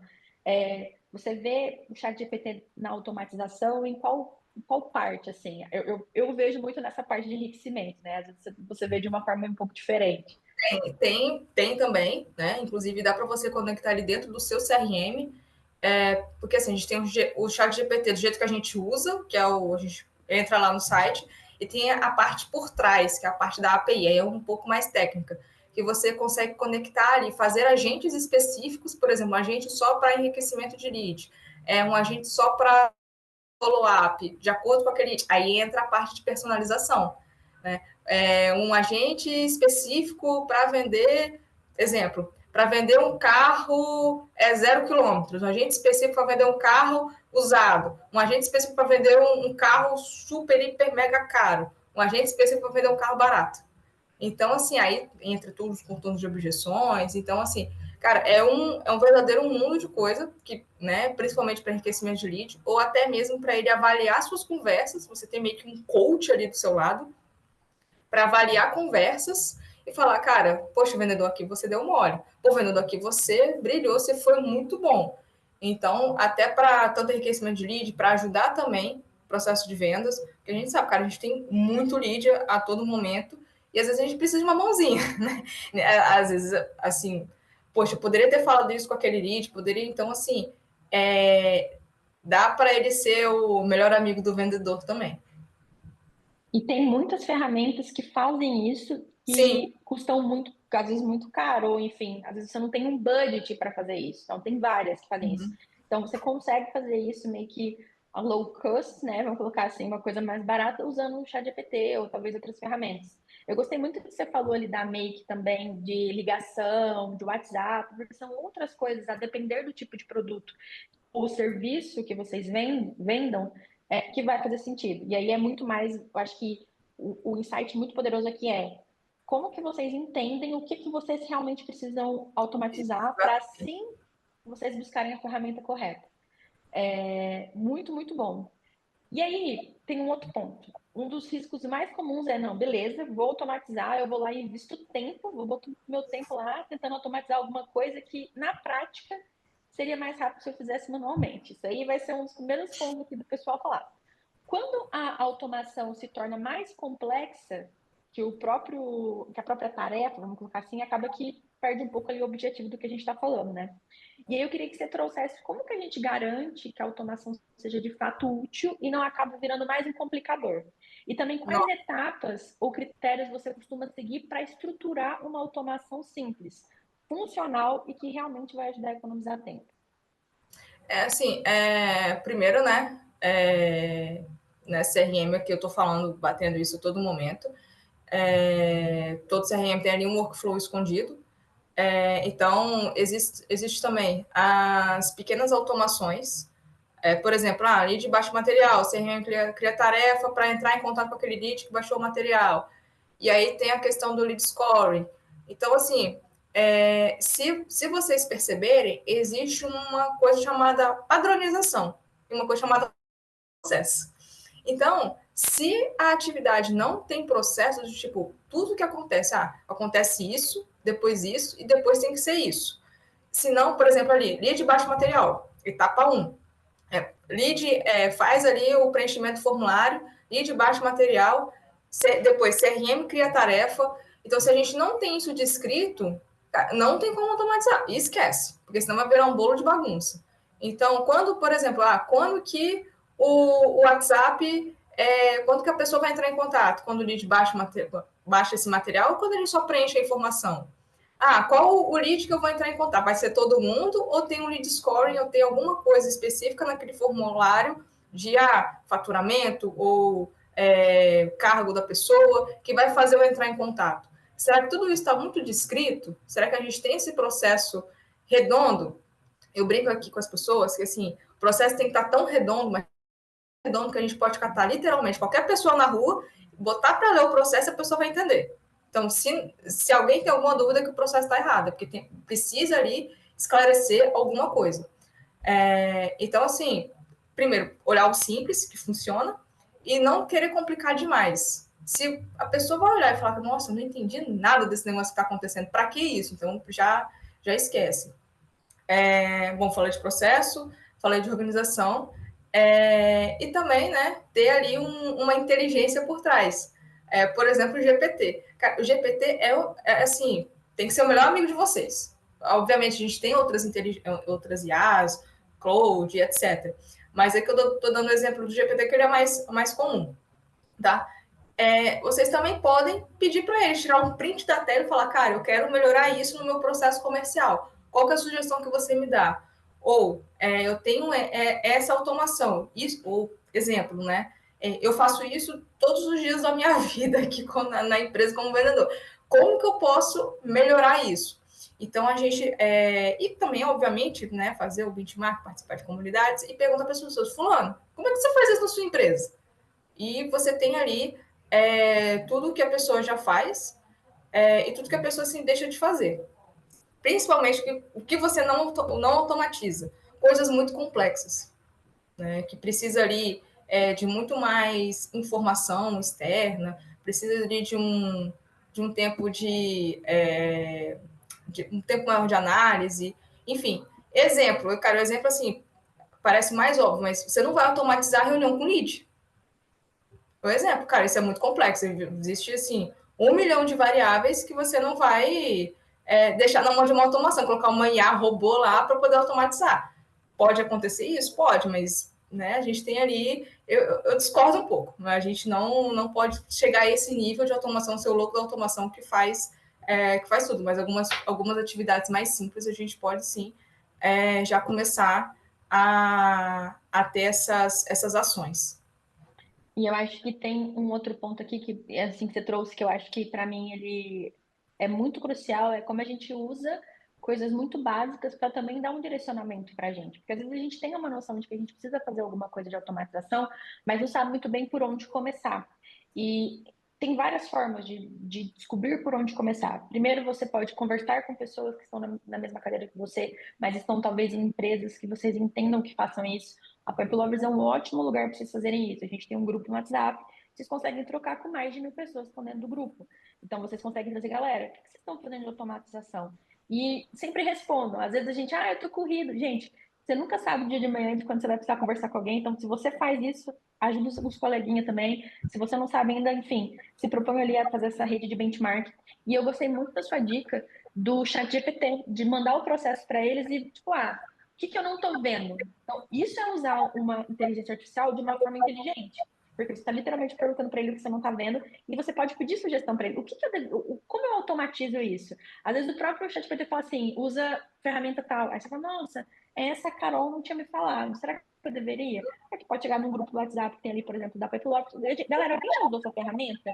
Você vê o chat GPT na automatização em qual parte, assim? Eu vejo muito nessa parte de enriquecimento, né? Às vezes você vê de uma forma um pouco diferente. Tem também, né? Inclusive dá para você conectar ali dentro do seu CRM, porque assim, a gente tem o chat GPT do jeito que a gente usa, que é a gente entra lá no site, e tem a parte por trás, que é a parte da API, aí é um pouco mais técnica, que você consegue conectar e fazer agentes específicos, por exemplo, um agente só para enriquecimento de lead, um agente só para follow-up, de acordo com aquele. Aí entra a parte de personalização. Né? Um agente específico para vender, exemplo, para vender um carro 0 km, um agente específico para vender um carro usado, um agente específico para vender um carro super, hiper, mega caro, um agente específico para vender um carro barato. Então, assim, aí entra todos os contornos de objeções. Então, assim, cara, é um verdadeiro mundo de coisa, que, né, principalmente para enriquecimento de lead, ou até mesmo para ele avaliar suas conversas. Você tem meio que um coach ali do seu lado, para avaliar conversas e falar, cara, poxa, vendedor, aqui você deu mole. Pô, vendedor, aqui você brilhou, você foi muito bom. Então, até para tanto enriquecimento de lead, para ajudar também o processo de vendas, porque a gente sabe, cara, a gente tem muito lead a todo momento, e às vezes a gente precisa de uma mãozinha, né? Às vezes, assim, poxa, eu poderia ter falado isso com aquele lead, poderia, então, assim, dá para ele ser o melhor amigo do vendedor também. E tem muitas ferramentas que fazem isso Sim. e custam muito, às vezes muito caro, ou enfim, às vezes você não tem um budget para fazer isso. Então, tem várias que fazem isso. Então, você consegue fazer isso meio que a low cost, né? Vamos colocar assim, uma coisa mais barata usando o ChatGPT ou talvez outras ferramentas. Eu gostei muito do que você falou ali da Make também, de ligação, de WhatsApp, porque são outras coisas, a depender do tipo de produto ou serviço que vocês vendam, que vai fazer sentido. E aí é muito mais, eu acho que o insight muito poderoso aqui é como que vocês entendem o que vocês realmente precisam automatizar para assim vocês buscarem a ferramenta correta. Muito, muito bom. E aí, tem um outro ponto. Um dos riscos mais comuns é, não, beleza, vou automatizar, eu vou lá e invisto tempo, vou botar meu tempo lá tentando automatizar alguma coisa que, na prática, seria mais rápido se eu fizesse manualmente. Isso aí vai ser um dos primeiros pontos aqui do pessoal falar. Quando a automação se torna mais complexa que a própria tarefa, vamos colocar assim, acaba que perde um pouco ali o objetivo do que a gente está falando, né? E aí eu queria que você trouxesse como que a gente garante que a automação seja de fato útil e não acabe virando mais um complicador. E também quais etapas ou critérios você costuma seguir para estruturar uma automação simples, funcional e que realmente vai ajudar a economizar tempo. Assim, primeiro, né, CRM aqui eu estou falando, batendo isso a todo momento. Todo CRM tem ali um workflow escondido. Então, existe também as pequenas automações. Por exemplo, lead de baixo material, o CRM cria tarefa para entrar em contato com aquele lead que baixou o material. E aí tem a questão do lead scoring. Então, assim, se vocês perceberem, existe uma coisa chamada padronização e uma coisa chamada processo. Então, se a atividade não tem processos de tipo, tudo que acontece, acontece isso, depois isso, e depois tem que ser isso. Se não, por exemplo, ali, lead de baixo material, etapa 1. Lead faz ali o preenchimento do formulário, lead de baixo material, depois CRM cria a tarefa. Então, se a gente não tem isso descrito, não tem como automatizar. E esquece, porque senão vai virar um bolo de bagunça. Então, quando, por exemplo, quando que o WhatsApp, quando que a pessoa vai entrar em contato? Quando o lead baixa esse material ou quando a gente só preenche a informação? Qual o lead que eu vou entrar em contato? Vai ser todo mundo ou tem um lead scoring ou tem alguma coisa específica naquele formulário de faturamento ou cargo da pessoa que vai fazer eu entrar em contato? Será que tudo isso está muito descrito? Será que a gente tem esse processo redondo? Eu brinco aqui com as pessoas que assim, o processo tem que estar tão redondo, mas redondo que a gente pode catar literalmente qualquer pessoa na rua, botar para ler o processo e a pessoa vai entender. Então, se alguém tem alguma dúvida que o processo está errado, é porque precisa ali esclarecer alguma coisa. Então, assim, primeiro, olhar o simples, que funciona, e não querer complicar demais. Se a pessoa vai olhar e falar, nossa, não entendi nada desse negócio que está acontecendo, para que isso? Então, já esquece. Bom, falei de processo, falei de organização, e também, né, ter ali uma inteligência por trás. Por exemplo, o GPT. Cara, o GPT assim, tem que ser o melhor amigo de vocês. Obviamente, a gente tem outras IAs, Cloud, etc. Mas é que eu estou dando o exemplo do GPT, que ele é mais comum, tá? Vocês também podem pedir para ele tirar um print da tela e falar, cara, eu quero melhorar isso no meu processo comercial. Qual que é a sugestão que você me dá? Ou eu tenho essa automação. Isso, ou exemplo, né? Eu faço isso todos os dias da minha vida aqui na empresa como vendedor. Como que eu posso melhorar isso? Então, a gente... e também, obviamente, né, fazer o benchmark, participar de comunidades e perguntar para as pessoas, fulano, como é que você faz isso na sua empresa? E você tem ali tudo que a pessoa já faz e tudo que a pessoa assim, deixa de fazer. Principalmente o que você não automatiza. Coisas muito complexas, né? Que precisa ali de muito mais informação externa, precisa ali de um tempo de um tempo maior de análise. Enfim, exemplo, eu quero exemplo assim, parece mais óbvio, mas você não vai automatizar a reunião com lead. Por exemplo, cara, isso é muito complexo. Existe, assim, 1 milhão de variáveis que você não vai deixar na mão de uma automação, colocar uma IA robô lá para poder automatizar. Pode acontecer isso? Pode, mas né, a gente tem ali... Eu discordo um pouco, né? A gente não pode chegar a esse nível de automação, ser o louco da automação que faz tudo, mas algumas atividades mais simples a gente pode, sim, já começar a ter essas ações. E eu acho que tem um outro ponto aqui que, assim, que você trouxe, que eu acho que para mim ele é muito crucial, é como a gente usa coisas muito básicas para também dar um direcionamento para a gente. Porque às vezes a gente tem uma noção de que a gente precisa fazer alguma coisa de automatização, mas não sabe muito bem por onde começar. E tem várias formas de descobrir por onde começar. Primeiro, você pode conversar com pessoas que estão na mesma cadeira que você, mas estão talvez em empresas que vocês entendam que façam isso. A Pipe Lovers é um ótimo lugar para vocês fazerem isso. A gente tem um grupo no WhatsApp, vocês conseguem trocar com mais de 1.000 pessoas que estão dentro do grupo. Então, vocês conseguem trazer, galera, o que vocês estão fazendo de automatização? E sempre respondam. Às vezes a gente, eu tô corrido. Gente, você nunca sabe o dia de manhã de quando você vai precisar conversar com alguém. Então, se você faz isso, ajuda os coleguinhas também. Se você não sabe ainda, enfim, se propõe ali a fazer essa rede de benchmark. E eu gostei muito da sua dica do chat GPT, de mandar o processo para eles e, tipo, o que eu não estou vendo? Então, isso é usar uma inteligência artificial de uma forma inteligente. Porque você está literalmente perguntando para ele o que você não está vendo e você pode pedir sugestão para ele. Como eu automatizo isso? Às vezes o próprio ChatGPT fala assim, usa ferramenta tal. Aí você fala, nossa, essa Carol não tinha me falado. Será que eu deveria? Aí pode chegar num grupo do WhatsApp que tem ali, por exemplo, da Peplox. Galera, alguém já usou essa ferramenta?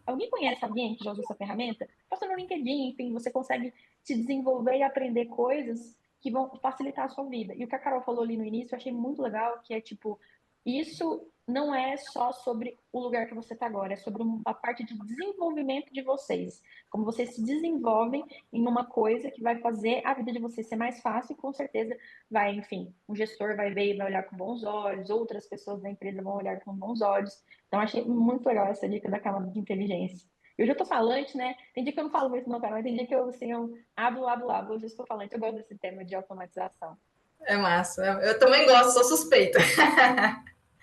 Alguém conhece alguém que já usou essa ferramenta? Posta no LinkedIn, enfim, você consegue se desenvolver e aprender coisas que vão facilitar a sua vida. E o que a Carol falou ali no início, eu achei muito legal, que é tipo, isso não é só sobre o lugar que você está agora, é sobre a parte de desenvolvimento de vocês. Como vocês se desenvolvem em uma coisa que vai fazer a vida de vocês ser mais fácil e com certeza vai, enfim, um gestor vai ver e vai olhar com bons olhos, outras pessoas da empresa vão olhar com bons olhos. Então, achei muito legal essa dica da camada de inteligência. Eu já tô falante, né? Tem dia que eu não falo muito no meu canal, tem dia que eu, assim, eu abro. Hoje eu estou falante, eu gosto desse tema de automatização. É massa. Eu também gosto, sou suspeita.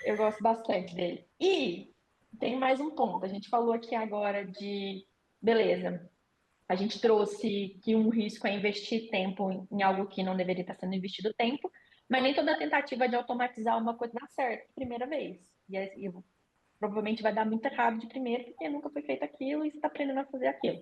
Eu gosto bastante dele. E tem mais um ponto. A gente falou aqui agora beleza, a gente trouxe que um risco é investir tempo em algo que não deveria estar sendo investido tempo, mas nem toda tentativa de automatizar uma coisa dá certo primeira vez. E provavelmente vai dar muito errado de primeira, porque nunca foi feito aquilo e você está aprendendo a fazer aquilo.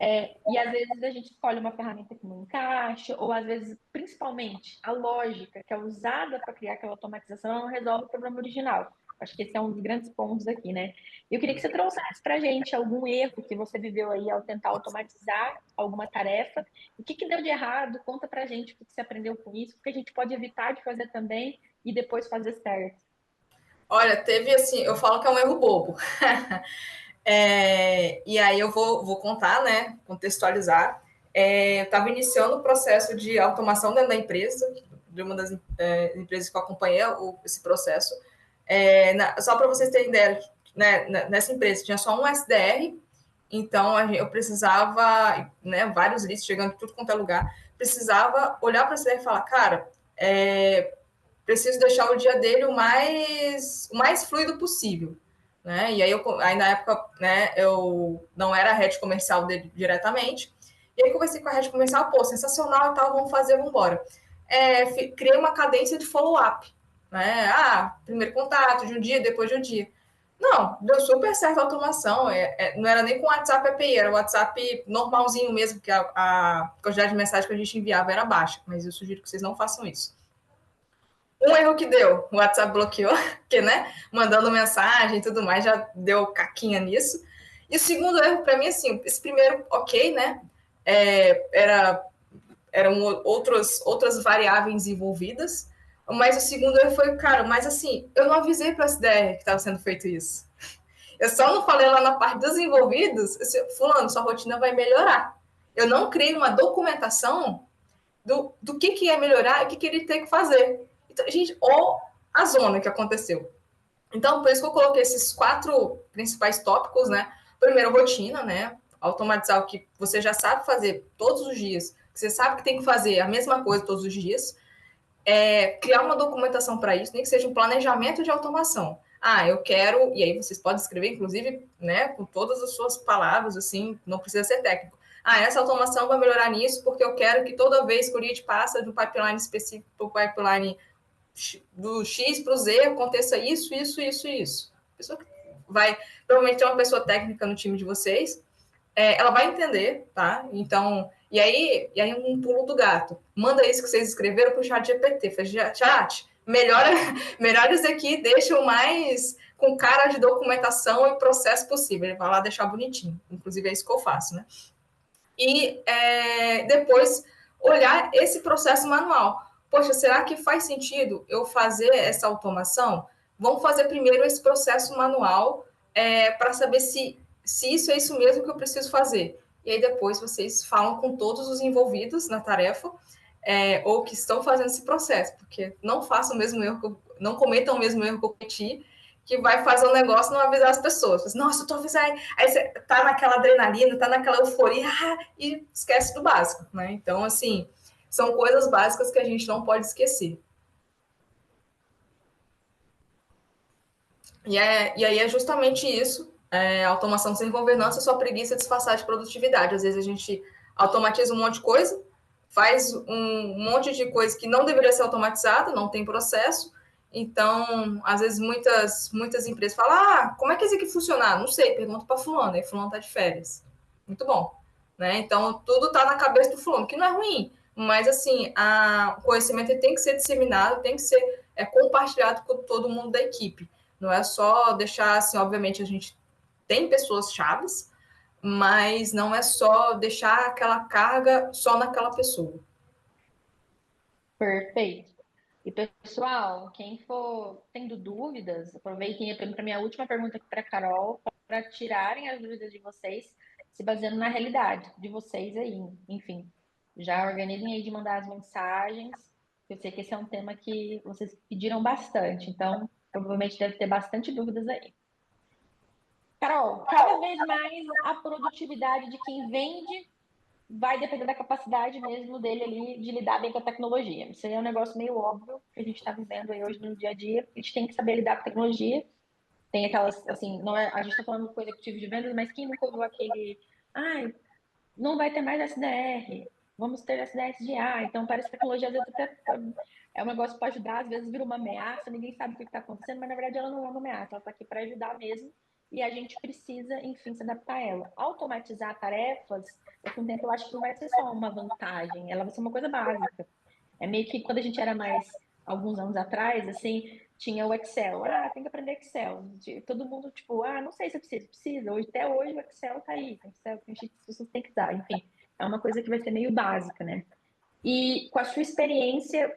E às vezes a gente escolhe uma ferramenta que não encaixa, ou às vezes, principalmente, a lógica que é usada para criar aquela automatização não resolve o problema original. Acho que esse é um dos grandes pontos aqui, né? Eu queria que você trouxesse para a gente algum erro que você viveu aí ao tentar automatizar alguma tarefa. O que deu de errado? Conta para a gente o que você aprendeu com isso, o que a gente pode evitar de fazer também e depois fazer certo. Olha, teve assim, eu falo que é um erro bobo. E aí eu vou contar, né? Contextualizar. Eu estava iniciando o processo de automação dentro da empresa, de uma das empresas que eu acompanhei esse processo. Só para vocês terem ideia, né, nessa empresa tinha só um SDR, então eu precisava, né, vários leads chegando de tudo quanto é lugar, precisava olhar para esse SDR e falar, cara, preciso deixar o dia dele o mais fluido possível. Né? E aí na época, né, eu não era a head comercial dele diretamente, e aí conversei com a head comercial, pô, sensacional e tal, vamos fazer, vamos embora. Criei uma cadência de follow-up, né? Primeiro contato de um dia, depois de um dia. Não, deu super certo a automação, não era nem com WhatsApp API, era o WhatsApp normalzinho mesmo, que a quantidade de mensagem que a gente enviava era baixa, mas eu sugiro que vocês não façam isso. Um erro que deu, o WhatsApp bloqueou, porque, né, mandando mensagem e tudo mais, já deu caquinha nisso. E o segundo erro, para mim, assim, esse primeiro, ok, né, eram outras variáveis envolvidas, mas o segundo erro foi, cara, mas assim, eu não avisei para a SDR que estava sendo feito isso. Eu só não falei lá na parte dos envolvidos, fulano, sua rotina vai melhorar. Eu não criei uma documentação do que ia melhorar e o que ele tem que fazer. Então, gente, ou a zona que aconteceu. Então, por isso que eu coloquei esses 4 principais tópicos, né? Primeiro, rotina, né? Automatizar o que você já sabe fazer todos os dias, que você sabe que tem que fazer a mesma coisa todos os dias. Criar uma documentação para isso, nem que seja um planejamento de automação. Eu quero, e aí vocês podem escrever, inclusive, né, com todas as suas palavras, assim, não precisa ser técnico. Essa automação vai melhorar nisso, porque eu quero que toda vez que o lead passa de um pipeline específico para o pipeline do X para o Z, aconteça isso. A pessoa que vai, provavelmente tem uma pessoa técnica no time de vocês, ela vai entender, tá? Então, e aí um pulo do gato. Manda isso que vocês escreveram para o chat GPT. Faz, chat, melhora isso aqui, deixa o mais com cara de documentação e processo possível. Ele vai lá deixar bonitinho. Inclusive, é isso que eu faço, né? E depois olhar esse processo manual. Poxa, será que faz sentido eu fazer essa automação? Vamos fazer primeiro esse processo manual para saber se isso é isso mesmo que eu preciso fazer. E aí depois vocês falam com todos os envolvidos na tarefa ou que estão fazendo esse processo, porque não façam o mesmo erro, não cometam o mesmo erro que eu cometi, que vai fazer um negócio e não avisar as pessoas. Nossa, eu tô avisando. Aí você tá naquela adrenalina, tá naquela euforia e esquece do básico, né? Então, assim, são coisas básicas que a gente não pode esquecer. E aí é justamente isso. Automação sem governança, só preguiça disfarçar de produtividade. Às vezes a gente automatiza um monte de coisa, faz um monte de coisa que não deveria ser automatizada, não tem processo. Então, às vezes, muitas empresas falam, como é que isso aqui funciona? Não sei, pergunta para fulano, aí fulano está de férias. Muito bom. Né? Então, tudo está na cabeça do fulano, que não é ruim, mas, assim, o conhecimento tem que ser disseminado, tem que ser compartilhado com todo mundo da equipe. Não é só deixar, assim, obviamente, a gente tem pessoas chaves, mas não é só deixar aquela carga só naquela pessoa. Perfeito. E pessoal, quem for tendo dúvidas, aproveitem para minha última pergunta aqui para a Carol, para tirarem as dúvidas de vocês, se baseando na realidade de vocês aí. Enfim, já organizem aí de mandar as mensagens. Eu sei que esse é um tema que vocês pediram bastante, então provavelmente deve ter bastante dúvidas aí. Carol, cada vez mais a produtividade de quem vende vai depender da capacidade mesmo dele ali de lidar bem com a tecnologia. Isso aí é um negócio meio óbvio que a gente está vivendo aí hoje no dia a dia. A gente tem que saber lidar com a tecnologia. Tem aquelas, assim, não é, a gente está falando com executivo de vendas, mas quem nunca ouviu aquele, ah, não vai ter mais SDR, vamos ter SDS de A. Então, parece que a tecnologia às vezes até é um negócio para ajudar, às vezes vira uma ameaça, ninguém sabe o que está acontecendo, mas na verdade ela não é uma ameaça, ela está aqui para ajudar mesmo e a gente precisa, enfim, se adaptar a ela. Automatizar tarefas, daqui a um tempo eu acho que não vai ser só uma vantagem, ela vai ser uma coisa básica. É meio que quando a gente era mais, alguns anos atrás, assim, tinha o Excel. Ah, tem que aprender Excel. Todo mundo, tipo, ah, não sei se precisa. Precisa. Hoje, até hoje o Excel tá aí. Tem Excel, tem sheet, as pessoas têm que dar. Enfim, é uma coisa que vai ser meio básica, né? E com a sua experiência,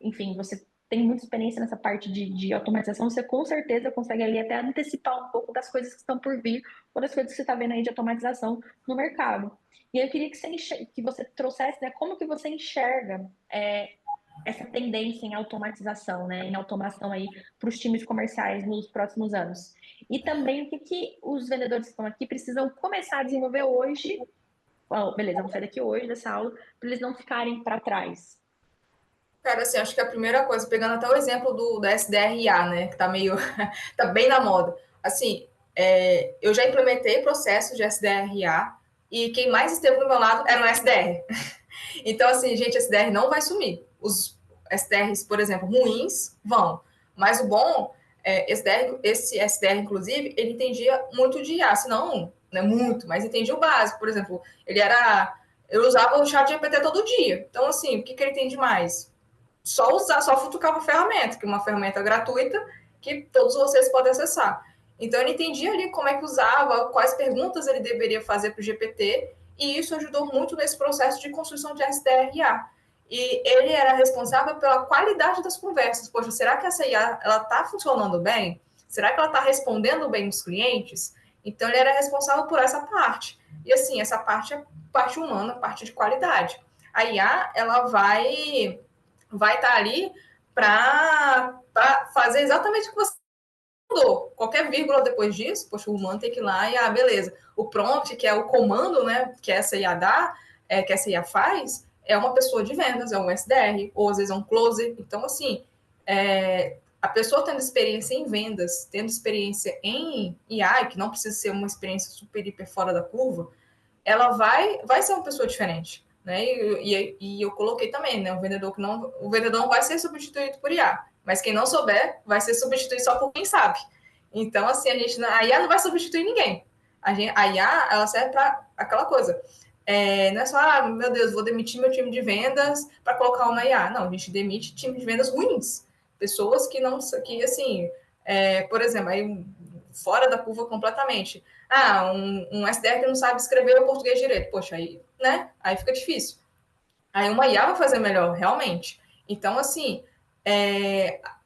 enfim, você tem muita experiência nessa parte de automatização, você com certeza consegue ali até antecipar um pouco das coisas que estão por vir, ou das coisas que você está vendo aí de automatização no mercado. E aí eu queria que você trouxesse, né, como que você enxerga essa tendência em automatização, né, em automação aí para os times comerciais nos próximos anos. E também o que os vendedores que estão aqui precisam começar a desenvolver hoje. Bom, beleza, vamos sair daqui hoje dessa aula para eles não ficarem para trás. Cara, assim, acho que a primeira coisa, pegando até o exemplo da SDRA, né, que tá meio, tá bem na moda. Assim, eu já implementei processos de SDRA e quem mais esteve do meu lado era um SDR. Então, assim, gente, SDR não vai sumir. Os SDRs, por exemplo, ruins, vão. Mas o bom, esse SDR, inclusive, ele entendia muito de IA, se não, não é muito, mas entendia o básico. Por exemplo, eu usava o chat GPT todo dia. Então, assim, o que ele entende mais? Só futucar uma ferramenta, que é uma ferramenta gratuita que todos vocês podem acessar. Então, ele entendia ali como é que usava, quais perguntas ele deveria fazer para o GPT, e isso ajudou muito nesse processo de construção de SDRA. E ele era responsável pela qualidade das conversas. Poxa, será que essa IA está funcionando bem? Será que ela está respondendo bem os clientes? Então, ele era responsável por essa parte. E, assim, essa parte é parte humana, parte de qualidade. A IA, ela vai estar ali para fazer exatamente o que você mandou. Qualquer vírgula depois disso, poxa, o humano tem que ir lá e, beleza. O prompt, que é o comando, né, que essa IA dá, que essa IA faz, é uma pessoa de vendas, é um SDR, ou às vezes é um closer. Então, assim, a pessoa tendo experiência em vendas, tendo experiência em IA, que não precisa ser uma experiência super, hiper fora da curva, ela vai ser uma pessoa diferente. Né? E eu coloquei também, né? O vendedor não vai ser substituído por IA, mas quem não souber vai ser substituído só por quem sabe. Então, assim, a IA não vai substituir ninguém. A IA, ela serve para aquela coisa. Não é só, meu Deus, vou demitir meu time de vendas para colocar uma IA. Não, a gente demite time de vendas ruins. Pessoas que não, que assim, por exemplo, aí fora da curva completamente. Um SDR que não sabe escrever o português direito. Poxa, aí, né? Aí fica difícil. Aí uma IA vai fazer melhor, realmente. Então, assim,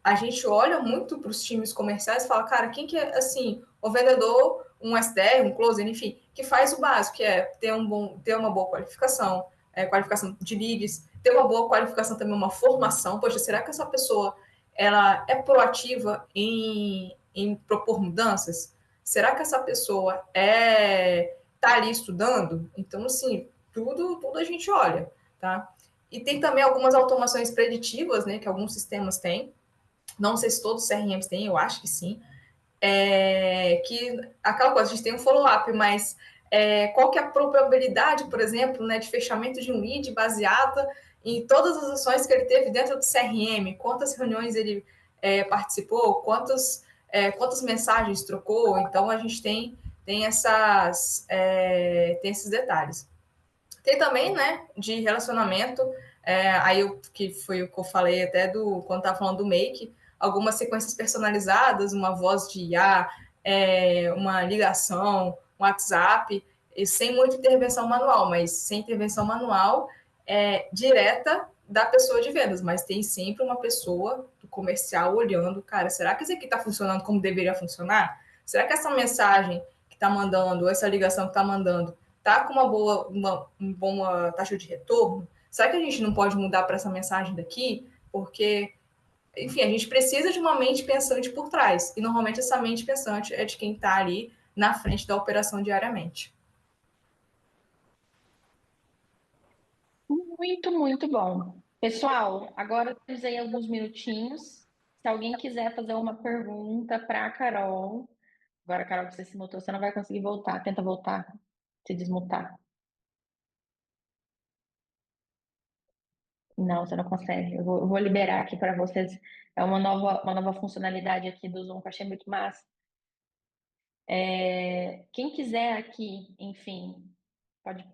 a gente olha muito para os times comerciais e fala, cara, quem que é, assim, o vendedor, um SDR, um closer, enfim, que faz o básico, que é ter uma boa qualificação, qualificação de leads, ter uma boa qualificação também, uma formação. Poxa, será que essa pessoa ela é proativa em propor mudanças? Será que essa pessoa tá ali estudando? Então, assim, tudo a gente olha, tá? E tem também algumas automações preditivas, né, que alguns sistemas têm. Não sei se todos os CRMs têm, eu acho que sim. Que aquela coisa, a gente tem um follow-up, mas qual que é a probabilidade, por exemplo, né, de fechamento de um lead baseada em todas as ações que ele teve dentro do CRM, quantas reuniões ele participou, quantas mensagens trocou. Então, a gente tem esses detalhes. Tem também, né, de relacionamento, que foi o que eu falei até quando estava falando do Make, algumas sequências personalizadas, uma voz de IA, uma ligação, um WhatsApp, sem muita intervenção manual, mas sem intervenção manual direta da pessoa de vendas, mas tem sempre uma pessoa do comercial olhando, cara, será que isso aqui está funcionando como deveria funcionar? Será que essa mensagem que está mandando, essa ligação que está mandando, tá com uma boa taxa de retorno? Será que a gente não pode mudar para essa mensagem daqui? Porque, enfim, a gente precisa de uma mente pensante por trás. E normalmente essa mente pensante é de quem está ali na frente da operação diariamente. Muito, muito bom. Pessoal, agora temos aí alguns minutinhos. Se alguém quiser fazer uma pergunta para a Carol, agora, Carol, que você se mutou, você não vai conseguir voltar. Tenta voltar, se desmutar. Não, você não consegue. Eu vou liberar aqui para vocês. É uma nova funcionalidade aqui do Zoom que eu achei muito massa. Quem quiser aqui, enfim,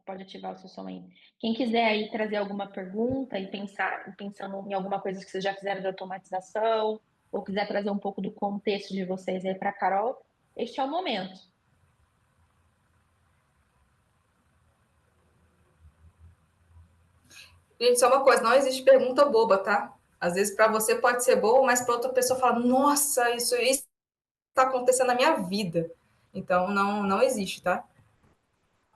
pode ativar o seu som aí. Quem quiser aí trazer alguma pergunta e pensando em alguma coisa que vocês já fizeram de automatização, ou quiser trazer um pouco do contexto de vocês aí para a Carol, este é o momento. Gente, só uma coisa, não existe pergunta boba, tá? Às vezes para você pode ser boa, mas para outra pessoa fala, nossa, isso está acontecendo na minha vida. Então, não existe, tá?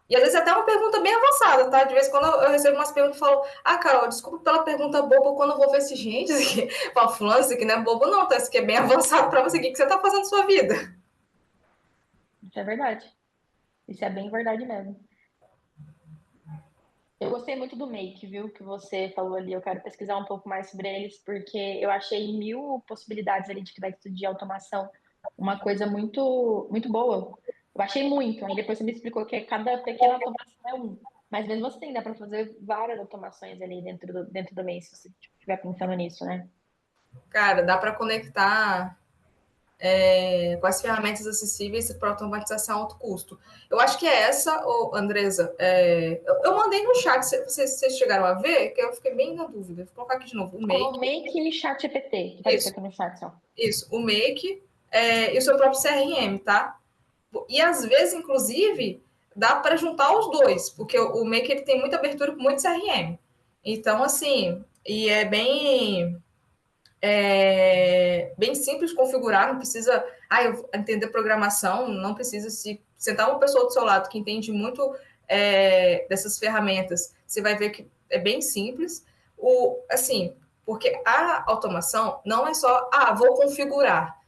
E às vezes até uma pergunta bem avançada, tá? De vez em quando eu recebo umas perguntas e falo, Carol, desculpa pela pergunta boba, quando eu vou ver esse gente, isso aqui, fulano, isso aqui não é bobo não, tá? Isso aqui é bem avançado para você, o que você tá fazendo na sua vida? Isso é verdade. Isso é bem verdade mesmo. Eu gostei muito do Make, viu, que você falou ali. Eu quero pesquisar um pouco mais sobre eles, porque eu achei mil possibilidades ali de crédito de automação, uma coisa muito, muito boa. Eu achei muito. Aí depois você me explicou que cada pequena automação é um. Mas mesmo assim, dá para fazer várias automações ali dentro do Make, se você estiver pensando nisso, né? Cara, dá para conectar com as ferramentas acessíveis para automatização alto custo. Eu acho que é essa, Andresa. Eu mandei no chat, vocês chegaram a ver, que eu fiquei bem na dúvida. Vou colocar aqui de novo. O O Make. Make e ChatGPT, que apareceu Isso, aqui no chat só. isso. O Make e o seu próprio CRM, tá? E às vezes, inclusive, dá para juntar os dois, porque o Make ele tem muita abertura com muito CRM. Então, assim, e bem simples de configurar, não precisa eu entender programação, não precisa se sentar uma pessoa do seu lado que entende muito dessas ferramentas, você vai ver que é bem simples. Assim, porque a automação não é só, vou configurar.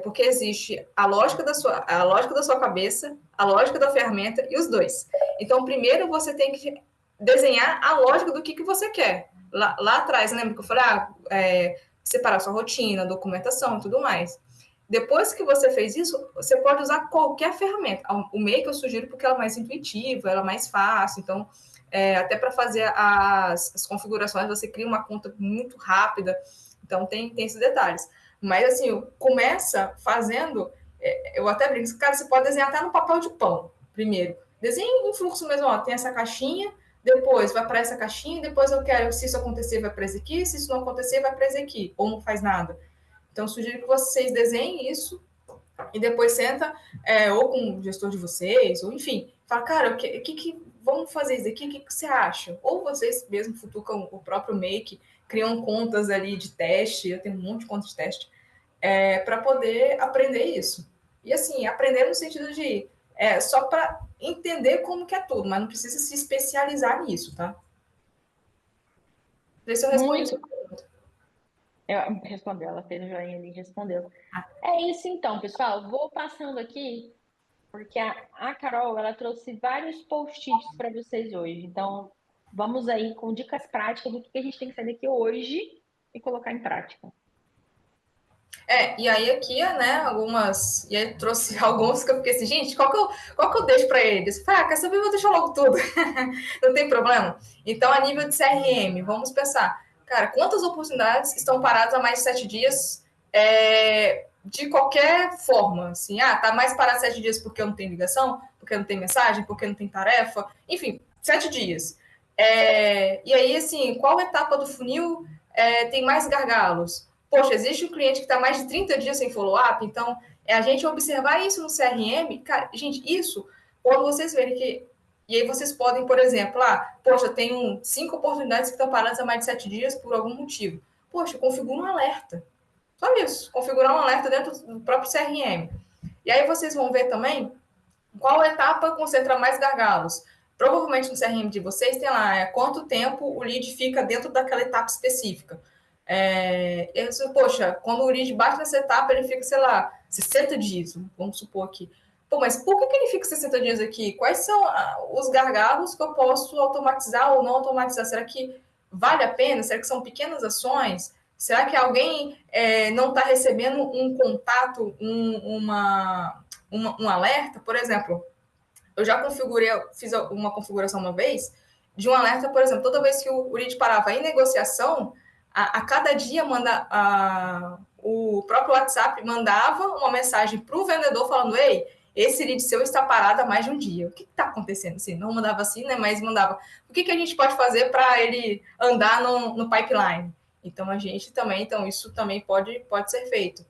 Porque existe a lógica da sua cabeça, a lógica da ferramenta e os dois. Então, primeiro você tem que desenhar a lógica do que você quer. Lá atrás, lembra que eu falei, separar sua rotina, documentação e tudo mais. Depois que você fez isso, você pode usar qualquer ferramenta. O Make eu sugiro porque ela é mais intuitiva, ela é mais fácil. Então, até para fazer as configurações, você cria uma conta muito rápida. Então, tem esses detalhes. Mas, assim, começa fazendo... eu até brinco, cara, você pode desenhar até no papel de pão, primeiro. Desenhe em fluxo mesmo, tem essa caixinha, depois vai para essa caixinha, depois eu quero, se isso acontecer, vai para esse aqui, se isso não acontecer, vai para esse aqui, ou não faz nada. Então, sugiro que vocês desenhem isso e depois senta, ou com o gestor de vocês, ou enfim, fala, cara, vamos fazer isso aqui, o que você acha? Ou vocês mesmo futucam o próprio Make, criam contas ali de teste, eu tenho um monte de contas de teste, para poder aprender isso. E assim, aprender no sentido de só para entender como que é tudo, mas não precisa se especializar nisso, tá? Vê se eu respondi Muito. sua pergunta. Respondeu, ela fez o joinha ali e respondeu. É isso então, pessoal. Vou passando aqui, porque a Carol, ela trouxe vários post-its para vocês hoje. Então, vamos aí com dicas práticas do que a gente tem que fazer aqui hoje e colocar em prática. E aí aqui, né, algumas... E aí trouxe alguns que eu fiquei assim, gente, qual que eu deixo para eles? Quer saber? Eu vou deixar logo tudo. Não tem problema. Então, a nível de CRM, vamos pensar. Cara, quantas oportunidades estão paradas há mais de 7 dias de qualquer forma? Assim, tá mais parado 7 dias porque eu não tenho ligação, porque não tem mensagem, porque não tem tarefa. Enfim, 7 dias. E aí, assim, qual etapa do funil tem mais gargalos? Poxa, existe um cliente que está mais de 30 dias sem follow-up, então a gente observar isso no CRM, cara, gente, isso, quando vocês verem que. E aí vocês podem, por exemplo, poxa, tenho 5 oportunidades que estão paradas há mais de 7 dias por algum motivo. Poxa, configura um alerta. Só isso, configurar um alerta dentro do próprio CRM. E aí vocês vão ver também qual etapa concentra mais gargalos. Provavelmente no CRM de vocês tem lá quanto tempo o lead fica dentro daquela etapa específica. Poxa, quando o lead bate nessa etapa, ele fica, sei lá, 60 dias, vamos supor aqui. Pô, mas por que ele fica 60 dias aqui? Quais são os gargalos que eu posso automatizar ou não automatizar? Será que vale a pena? Será que são pequenas ações? Será que alguém não está recebendo um contato, um alerta? Por exemplo, eu já fiz uma configuração uma vez de um alerta, por exemplo, toda vez que o lead parava em negociação, a cada dia o próprio WhatsApp mandava uma mensagem para o vendedor falando: ei, esse lead seu está parado há mais de um dia. O que está acontecendo? Assim, não mandava assim, né? Mas mandava. O que a gente pode fazer para ele andar no pipeline? Então, a gente também, então, isso também pode ser feito.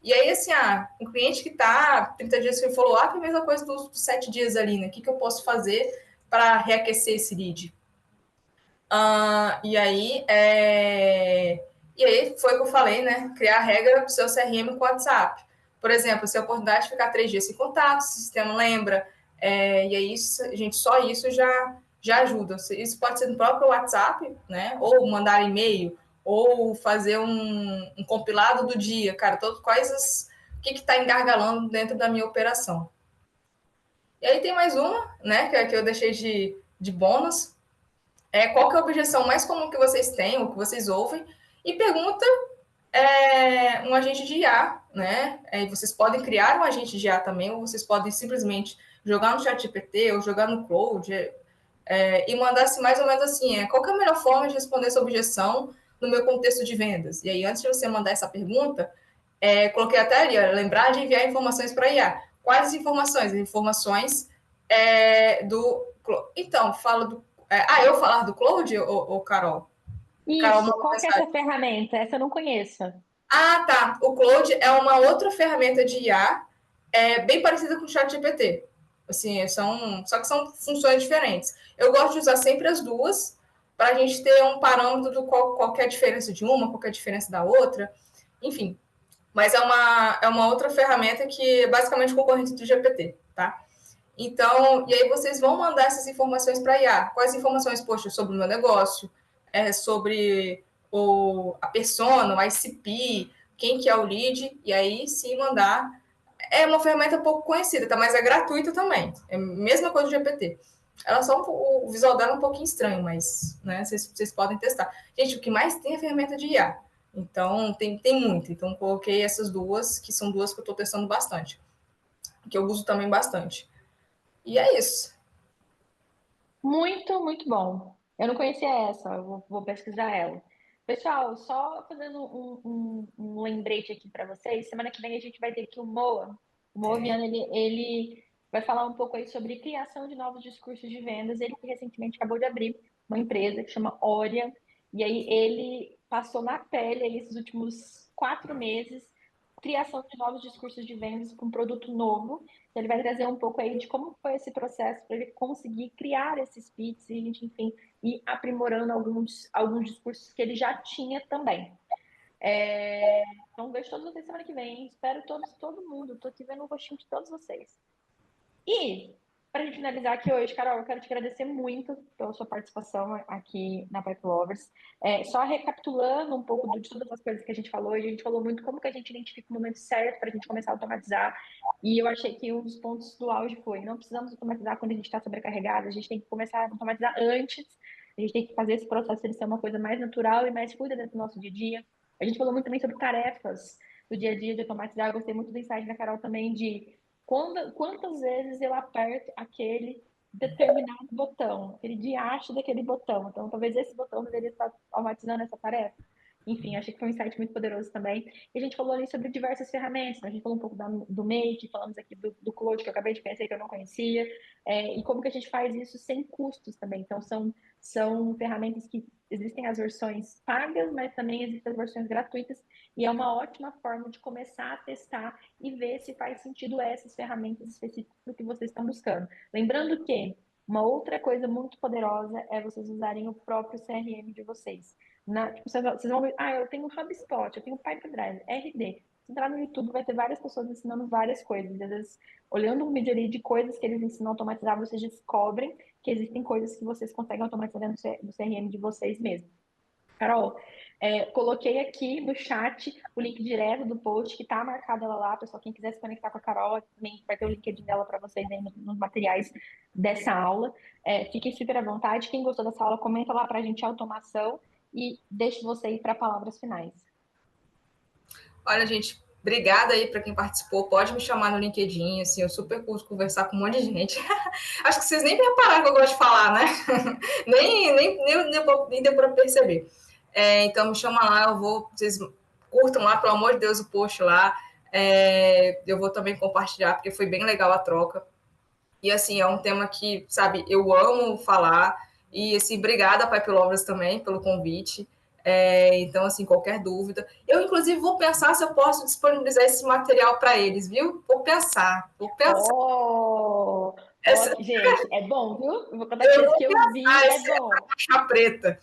E aí, assim, um cliente que está 30 dias sem follow-up é a mesma coisa dos 7 dias ali, né? O que eu posso fazer para reaquecer esse lead? E aí foi o que eu falei, né? Criar a regra do seu CRM com o WhatsApp. Por exemplo, se a oportunidade de ficar 3 dias sem contato, se o sistema lembra, e aí, gente, só isso já ajuda. Isso pode ser no próprio WhatsApp, né? Ou mandar e-mail, ou fazer um compilado do dia, cara, o que está engargalando dentro da minha operação. E aí tem mais uma, né, que eu deixei de bônus, qual que é a objeção mais comum que vocês têm, ou que vocês ouvem, e pergunta um agente de IA, né? E vocês podem criar um agente de IA também, ou vocês podem simplesmente jogar no ChatGPT ou jogar no Claude e mandar assim, mais ou menos assim, qual que é a melhor forma de responder essa objeção no meu contexto de vendas? E aí, antes de você mandar essa pergunta, coloquei até ali, lembrar de enviar informações para IA. Quais as informações? As informações do... Então, fala do... eu falar do Claude, ou Carol? Carol Isso, mandou qual que é essa mensagem. ferramenta? Essa eu não conheço. Ah, tá. O Claude é uma outra ferramenta de IA, bem parecida com o ChatGPT. Assim, só que são funções diferentes. Eu gosto de usar sempre as duas, para a gente ter um parâmetro do qual é a diferença de uma, qual é a diferença da outra. Enfim, mas é uma outra ferramenta que é basicamente concorrente do GPT, tá? Então, e aí vocês vão mandar essas informações para a IA. Quais informações? Poxa, sobre o meu negócio, sobre a persona, o ICP, quem que é o lead, e aí sim mandar. É uma ferramenta pouco conhecida, tá? Mas é gratuita também. É a mesma coisa do GPT. Ela só o visual dela é um pouquinho estranho, mas né, vocês podem testar. Gente, o que mais tem é ferramenta de IA. Então, tem muito. Então, coloquei essas duas, que são duas que eu estou testando bastante. Que eu uso também bastante. E é isso. Muito, muito bom. Eu não conhecia essa, eu vou pesquisar ela. Pessoal, só fazendo um lembrete aqui para vocês, semana que vem a gente vai ter aqui o Moa. O Moa Viana, ele vai falar um pouco aí sobre criação de novos discursos de vendas. Ele que recentemente acabou de abrir uma empresa que chama Oria, e aí ele passou na pele aí, esses últimos 4 meses criação de novos discursos de vendas com um produto novo. Ele vai trazer um pouco aí de como foi esse processo para ele conseguir criar esses pitches e a gente, enfim, ir aprimorando alguns discursos que ele já tinha também. Então, vejo todos vocês semana que vem. Espero todo mundo. Estou aqui vendo o rostinho de todos vocês. E, para a gente finalizar aqui hoje, Carol, eu quero te agradecer muito pela sua participação aqui na Pipe Lovers. Só recapitulando um pouco de todas as coisas que a gente falou, a gente falou muito como que a gente identifica o momento certo para a gente começar a automatizar. E eu achei que um dos pontos do auge foi: não precisamos automatizar quando a gente está sobrecarregado, a gente tem que começar a automatizar antes, a gente tem que fazer esse processo ele ser uma coisa mais natural e mais fluida dentro do nosso dia a dia. A gente falou muito também sobre tarefas do dia a dia de automatizar. Eu gostei muito do insight da Carol também de quantas vezes eu aperto aquele determinado botão, aquele diacho daquele botão. Então, talvez esse botão deveria estar automatizando essa tarefa. Enfim, achei que foi um insight muito poderoso também. E a gente falou ali sobre diversas ferramentas, né? A gente falou um pouco do Make, falamos aqui do Claude, que eu acabei de conhecer, que eu não conhecia, e como que a gente faz isso sem custos também. Então, são ferramentas que existem as versões pagas, mas também existem as versões gratuitas, e é uma ótima forma de começar a testar e ver se faz sentido essas ferramentas específicas do que vocês estão buscando. Lembrando que uma outra coisa muito poderosa é vocês usarem o próprio CRM de vocês. Vocês vão ver, eu tenho HubSpot, eu tenho Pipedrive, RD. Se entrar no YouTube, vai ter várias pessoas ensinando várias coisas. Às vezes, olhando um vídeo ali de coisas que eles ensinam a automatizar, vocês descobrem que existem coisas que vocês conseguem automatizar no CRM de vocês mesmos. Carol, coloquei aqui no chat o link direto do post que está marcado ela lá, pessoal. Quem quiser se conectar com a Carol, também vai ter o LinkedIn dela para vocês aí nos materiais dessa aula. Fiquem super à vontade. Quem gostou dessa aula, comenta lá para a gente a automação e deixo você ir para palavras finais. Olha, gente, obrigada aí para quem participou. Pode me chamar no LinkedIn, assim, eu super curto conversar com um monte de gente. Acho que vocês nem repararam que eu gosto de falar, né? Nem deu para perceber. Então me chama lá, vocês curtam lá, pelo amor de Deus, o post lá. Eu vou também compartilhar, porque foi bem legal a troca. E assim, é um tema que, sabe, eu amo falar. E assim, obrigada, Pipe Lovers, também, pelo convite. Então, assim, qualquer dúvida. Eu, inclusive, vou pensar se eu posso disponibilizar esse material para eles, viu? Vou pensar, vou pensar. Gente, é bom, viu? Eu vou contar pra Eu vocês vou que eu vi, é essa bom. caixa preta.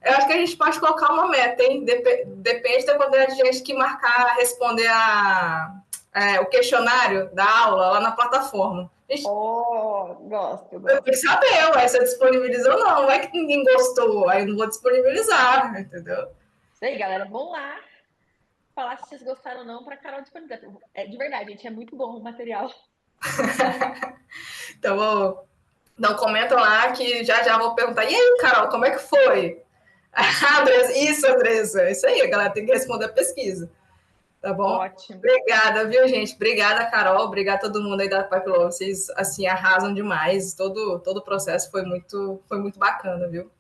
Eu acho que a gente pode colocar uma meta, hein? Depende da quantidade de gente que marcar, responder o questionário da aula lá na plataforma. Gosto, Eu tenho que gosto. saber, ué, se eu disponibilizo ou não. Não é que ninguém gostou, aí eu não vou disponibilizar, entendeu? Isso aí, galera. Vão lá falar se vocês gostaram ou não para Carol disponibilizar. De verdade, gente, é muito bom o material. Então, não comenta lá que já vou perguntar. E aí, Carol, como é que foi? Andressa, Andressa. Isso aí, a galera tem que responder a pesquisa. Tá bom? Ótimo. Obrigada, viu, gente? Obrigada, Carol. Obrigada a todo mundo aí da Pipe Love. Vocês, assim, arrasam demais. Todo o processo foi muito bacana, viu?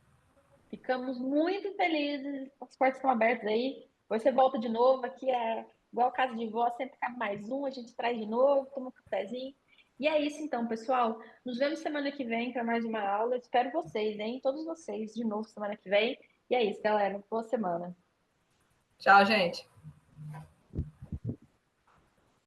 Ficamos muito felizes. As portas estão abertas aí. Depois você volta de novo. Aqui é igual casa de vó, sempre cabe mais um. A gente traz de novo, toma um cafezinho. E é isso então, pessoal. Nos vemos semana que vem para mais uma aula. Espero vocês, hein? Todos vocês de novo semana que vem. E é isso, galera. Boa semana. Tchau, gente.